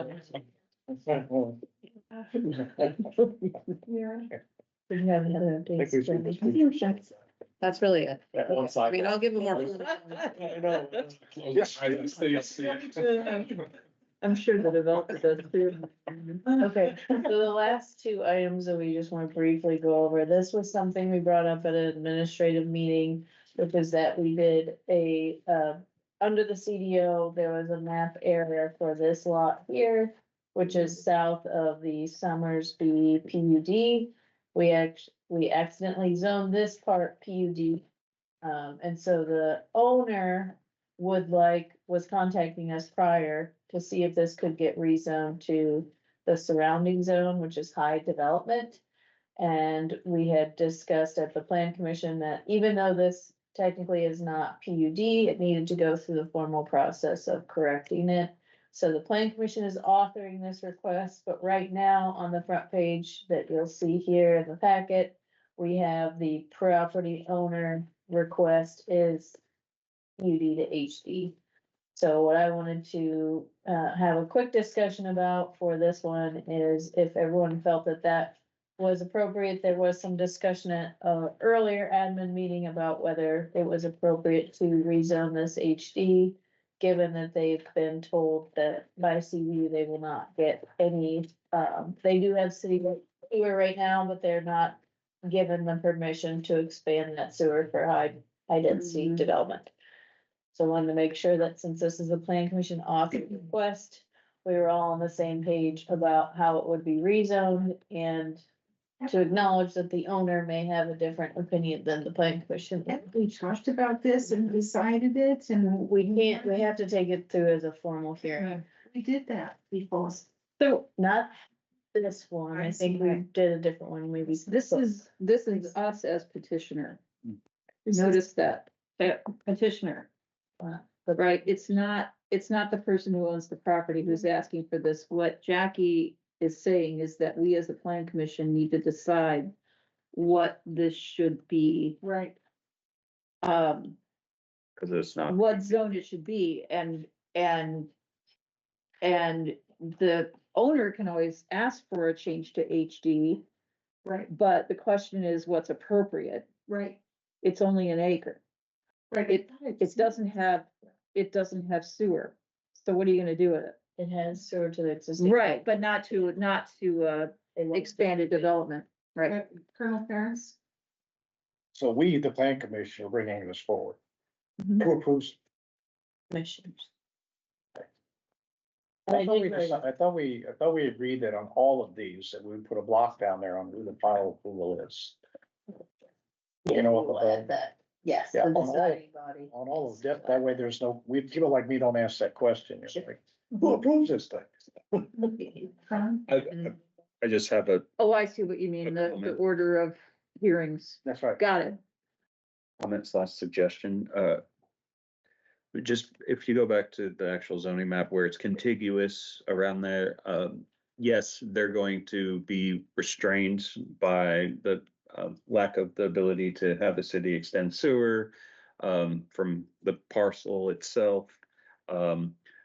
We have any other updates? That's really it. That one I side. mean, I'll give them more. I'm sure the developer does too. Okay, so the last 2 items that we just want to briefly go over, this was something we brought up at an administrative meeting. Which is that we did under the CDO, there was a map area for this lot here. Which is south of the Summersby PUD. We accidentally zoned this part PUD. And so the owner was contacting us prior to see if this could get rezoned to the surrounding zone, which is high development. And we had discussed at the plan commission that even though this technically is not PUD, it needed to go through the formal process of correcting it. So the plan commission is authoring this request, but right now on the front page that you'll see here in the packet, we have the property owner request is UD to HD. So what I wanted to have a quick discussion about for this one is if everyone felt that that was appropriate. There was some discussion at earlier admin meeting about whether it was appropriate to rezone this HD. Given that they've been told that by CU, they will not get any, they do have city sewer right now, but they're not given the permission to expand that sewer for high density development. So I wanted to make sure that since this is a plan commission author request, we were all on the same page about how it would be rezoned and to acknowledge that the owner may have a different opinion than the plan commission. We talked about this and decided it, and We have to take it through as a formal hearing. we did that before. So Not this one, I think we did a different one, maybe. this is us as petitioner. Notice that petitioner, right? It's not the person who owns the property who's asking for this. What Jackie is saying is that we as a plan commission need to decide what this should be. Right. cause it's not, What zone it should be and the owner can always ask for a change to HD. Right, but the question is what's appropriate. right, It's only an acre. right. It doesn't have sewer. So what are you gonna do with it? It has sewer to the existing. Right, but not to expanded development, right? Colonel Ferris? So we, the plan commission, are bringing this forward. Mhm. Who approves? Commissioners. I thought we agreed that on all of these, that we would put a block down there on who the final approval is. You know, Yes, Yeah, the on all- deciding body. on all of that, that way there's no, people like me don't ask that question. It's like, who approves this thing? Colonel? I just have a Oh, I see what you mean, the order of hearings. That's right. Got it. comment/suggestion, just if you go back to the actual zoning map where it's contiguous around there, yes, they're going to be restrained by the lack of the ability to have the city extend sewer from the parcel itself.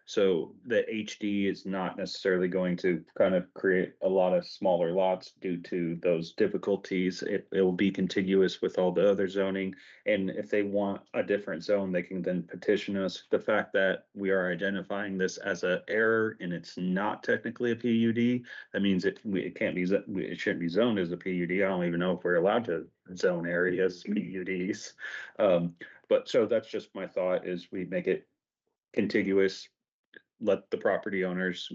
So the HD is not necessarily going to kind of create a lot of smaller lots due to those difficulties. It will be contiguous with all the other zoning. And if they want a different zone, they can then petition us. The fact that we are identifying this as an error and it's not technically a PUD, that means it can't be, it shouldn't be zoned as a PUD. I don't even know if we're allowed to zone areas PUDs. But so that's just my thought, is we make it contiguous, let the property owners,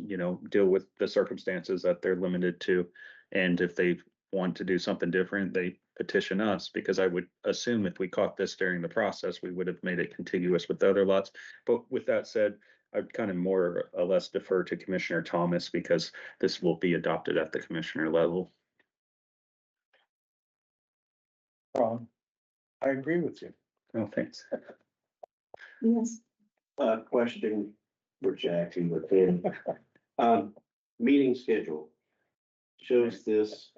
deal with the circumstances that they're limited to. And if they want to do something different, they petition us, because I would assume if we caught this during the process, we would have made it contiguous with the other lots. But with that said, I'd kind of more or less defer to Commissioner Thomas, because this will be adopted at the commissioner level. I agree with you. Oh, thanks. Yes. Question for Jackie within, meeting schedule. Shows this,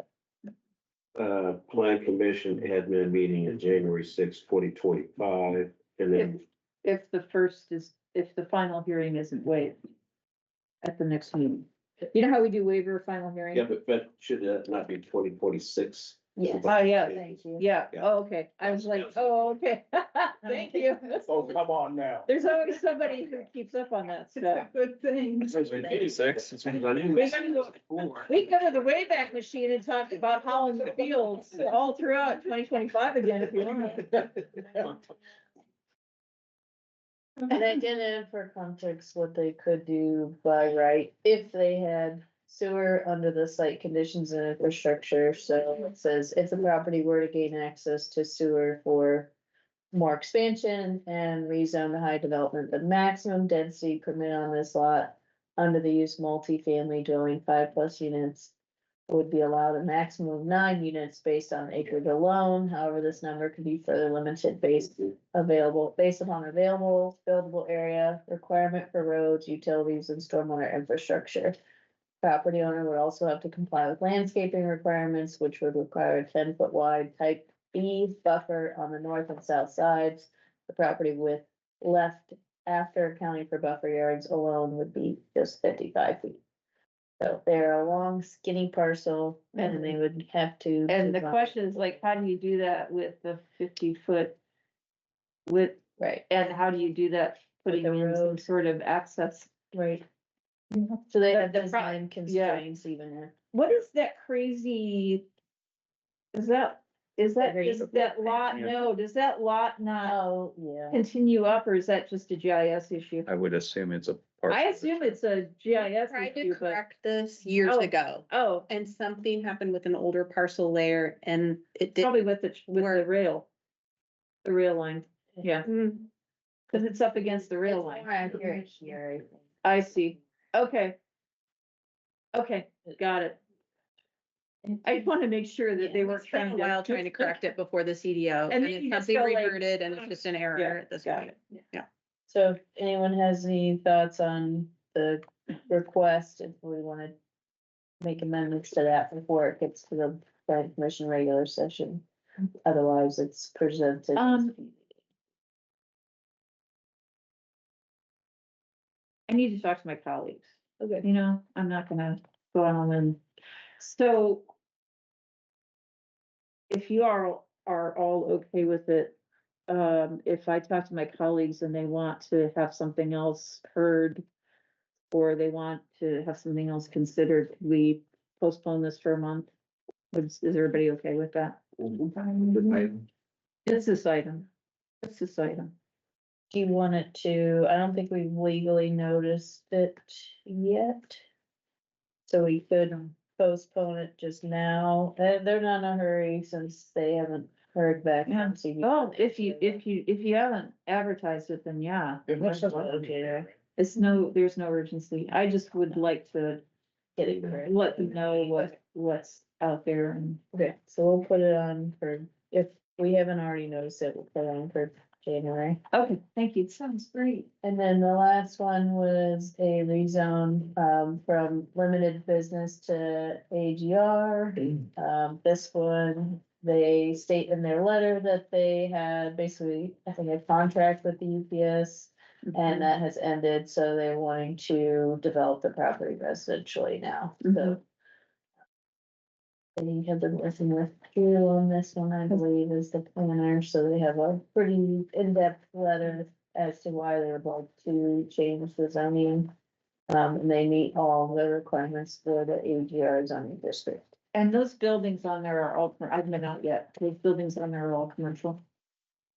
plan commission admin meeting in January 6th, 2025, and then, If the final hearing isn't waived at the next meeting. You know how we do waiver final hearing? yeah, but should that not be 2026? Yes. Oh, yeah. Thank you. Yeah, Yeah. oh, okay. I was like, oh, okay. Thank you. Oh, come on now. There's always somebody who keeps up on that stuff. Good thing. 86. We can go to the Wayback Machine and talk about Holland Fields all throughout 2025 again if you want. And I did add for context what they could do by right if they had sewer under the site conditions and infrastructure. So it says if the property were to gain access to sewer for more expansion and rezone to high development, the maximum density permitted on this lot under the use multifamily dwelling 5+ units would be allowed a maximum of 9 units based on acreage alone. However, this number could be further limited based upon available buildable area, requirement for roads, utilities, and stormwater infrastructure. Property owner would also have to comply with landscaping requirements, which would require a 10-foot wide type B buffer on the north and south sides. The property width left after accounting for buffer yards alone would be just 55 feet. So they're a long skinny parcel and they would have to. And the question is like, how do you do that with the 50-foot width? Right, And how do you do that, putting With the in some road. sort of access? right. So they have The design constraints even. What is that crazy? Is that lot, no, does that lot not Oh, yeah. continue up, or is that just a GIS issue? I would assume it's a part. I assume it's a GIS Tried to issue, but, correct this years Oh. ago, oh, and something happened with an older parcel there, and it did. probably with the Where- rail. The rail line, yeah, Mm, cause it's up against the rail line. More accurate here, I think. I see, okay. Okay, got it. I just wanna make sure that they weren't It's been trying a to. while trying to correct it before the CDO, And and then it's you just something go like- reverted, and it's just an error Yeah, at this got point. it. So if anyone has any thoughts on the request, if we wanna make amendments to that before it gets to the planning commission regular session. Otherwise, it's presented. I need to talk to my colleagues. Okay. I'm not gonna go on and, so. if you are all okay with it, if I talk to my colleagues and they want to have something else heard, or they want to have something else considered, could we postpone this for a month? Is everybody okay with that? It's this item. It's this item. Do you want it to, I don't think we've legally noticed it yet. So we could postpone it just now, they're not in a hurry since they haven't heard back from CB. Oh, if you haven't advertised it, then yeah. Okay, There's no urgency. I just would like to get it correct. let them know what's out there and. Okay, so we'll put it on for, if we haven't already noticed it, we'll put it on for January. Okay, thank you. Sounds great. And then the last one was a rezone, from limited business to AGR. This one, they state in their letter that they had basically, I think, a contract with the UPS. And that has ended, so they're wanting to develop the property residentially now, so. They have been working with Drew on this one, I believe, is the planner, so they have a pretty in-depth letter as to why they're about to change the zoning. And they meet all the requirements for the AGR zoning district. And those buildings on there are all, I haven't been out yet. Those buildings on there are all commercial.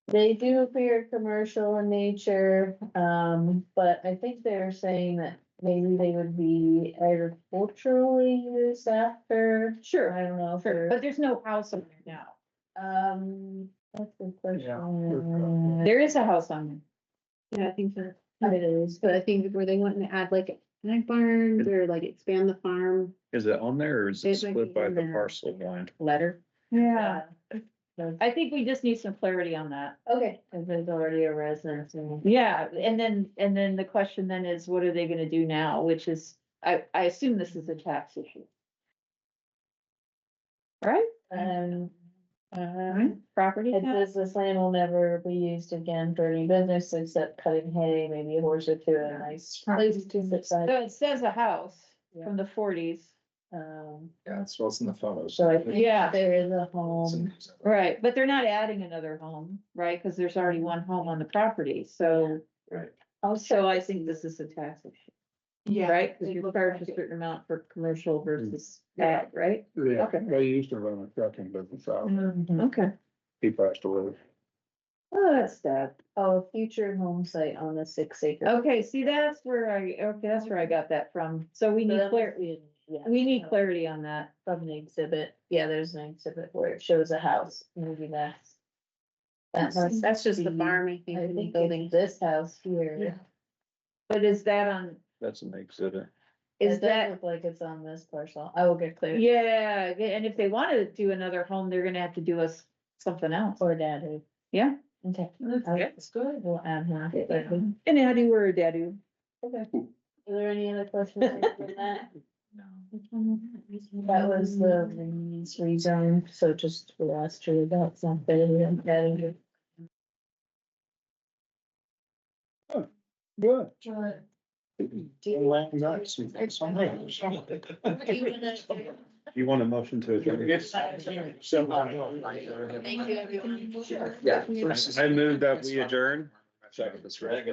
They do appear commercial in nature, but I think they're saying that maybe they would be agriculturally used after. Sure, I don't know if sure, they're, but there's no house on there now. that's a good question. Yeah. There is a house on Yeah, I think so. It is, But I think where they want to add like ag barns or like expand the farm. Is it on there or is it It might split be by in the there. parcel line? there. Letter. yeah. I think we just need some clarity on that. Okay, if there's already a residence in. Yeah, and then the question then is, what are they gonna do now, which is, I assume this is a tax issue. Right? Property It tax? says this land will never be used again for any business except cutting hay, maybe a horse or two, a nice place to sit So side. it says a house from the forties. Yeah, that's what's in the photos. So I think Yeah. there is a home. Right, but they're not adding another home, right? Cause there's already one home on the property, so. Right. Also, I think this is a tax issue, Yeah. right? Cause it you're looked charged like a it. certain amount for commercial versus ag, right? Yeah, Okay. they used to run a trucking business out. Okay. He passed away. Oh, that's sad. Oh, future home site on the 6 acre. Okay, see, that's where I got that from. So we need clarity. We need clarity on that. From the exhibit, yeah, there's an exhibit where it shows a house, maybe that's. That's just the the- farm, I think. I and think building. this house here. But is that on, That's an exhibit. is It does that, look like it's on this parcel, I will get clear. yeah, and if they wanted to do another home, they're gonna have to do us something else. Or dadu. Yeah. Okay. That's good. We'll add her. An addu or a dadu. Okay. Are there any other questions from that? That was the rezone, so just for us to about something. Good. You want a motion to adjourn? Thank you, everyone. Yeah. I move that we adjourn. Second, that's right.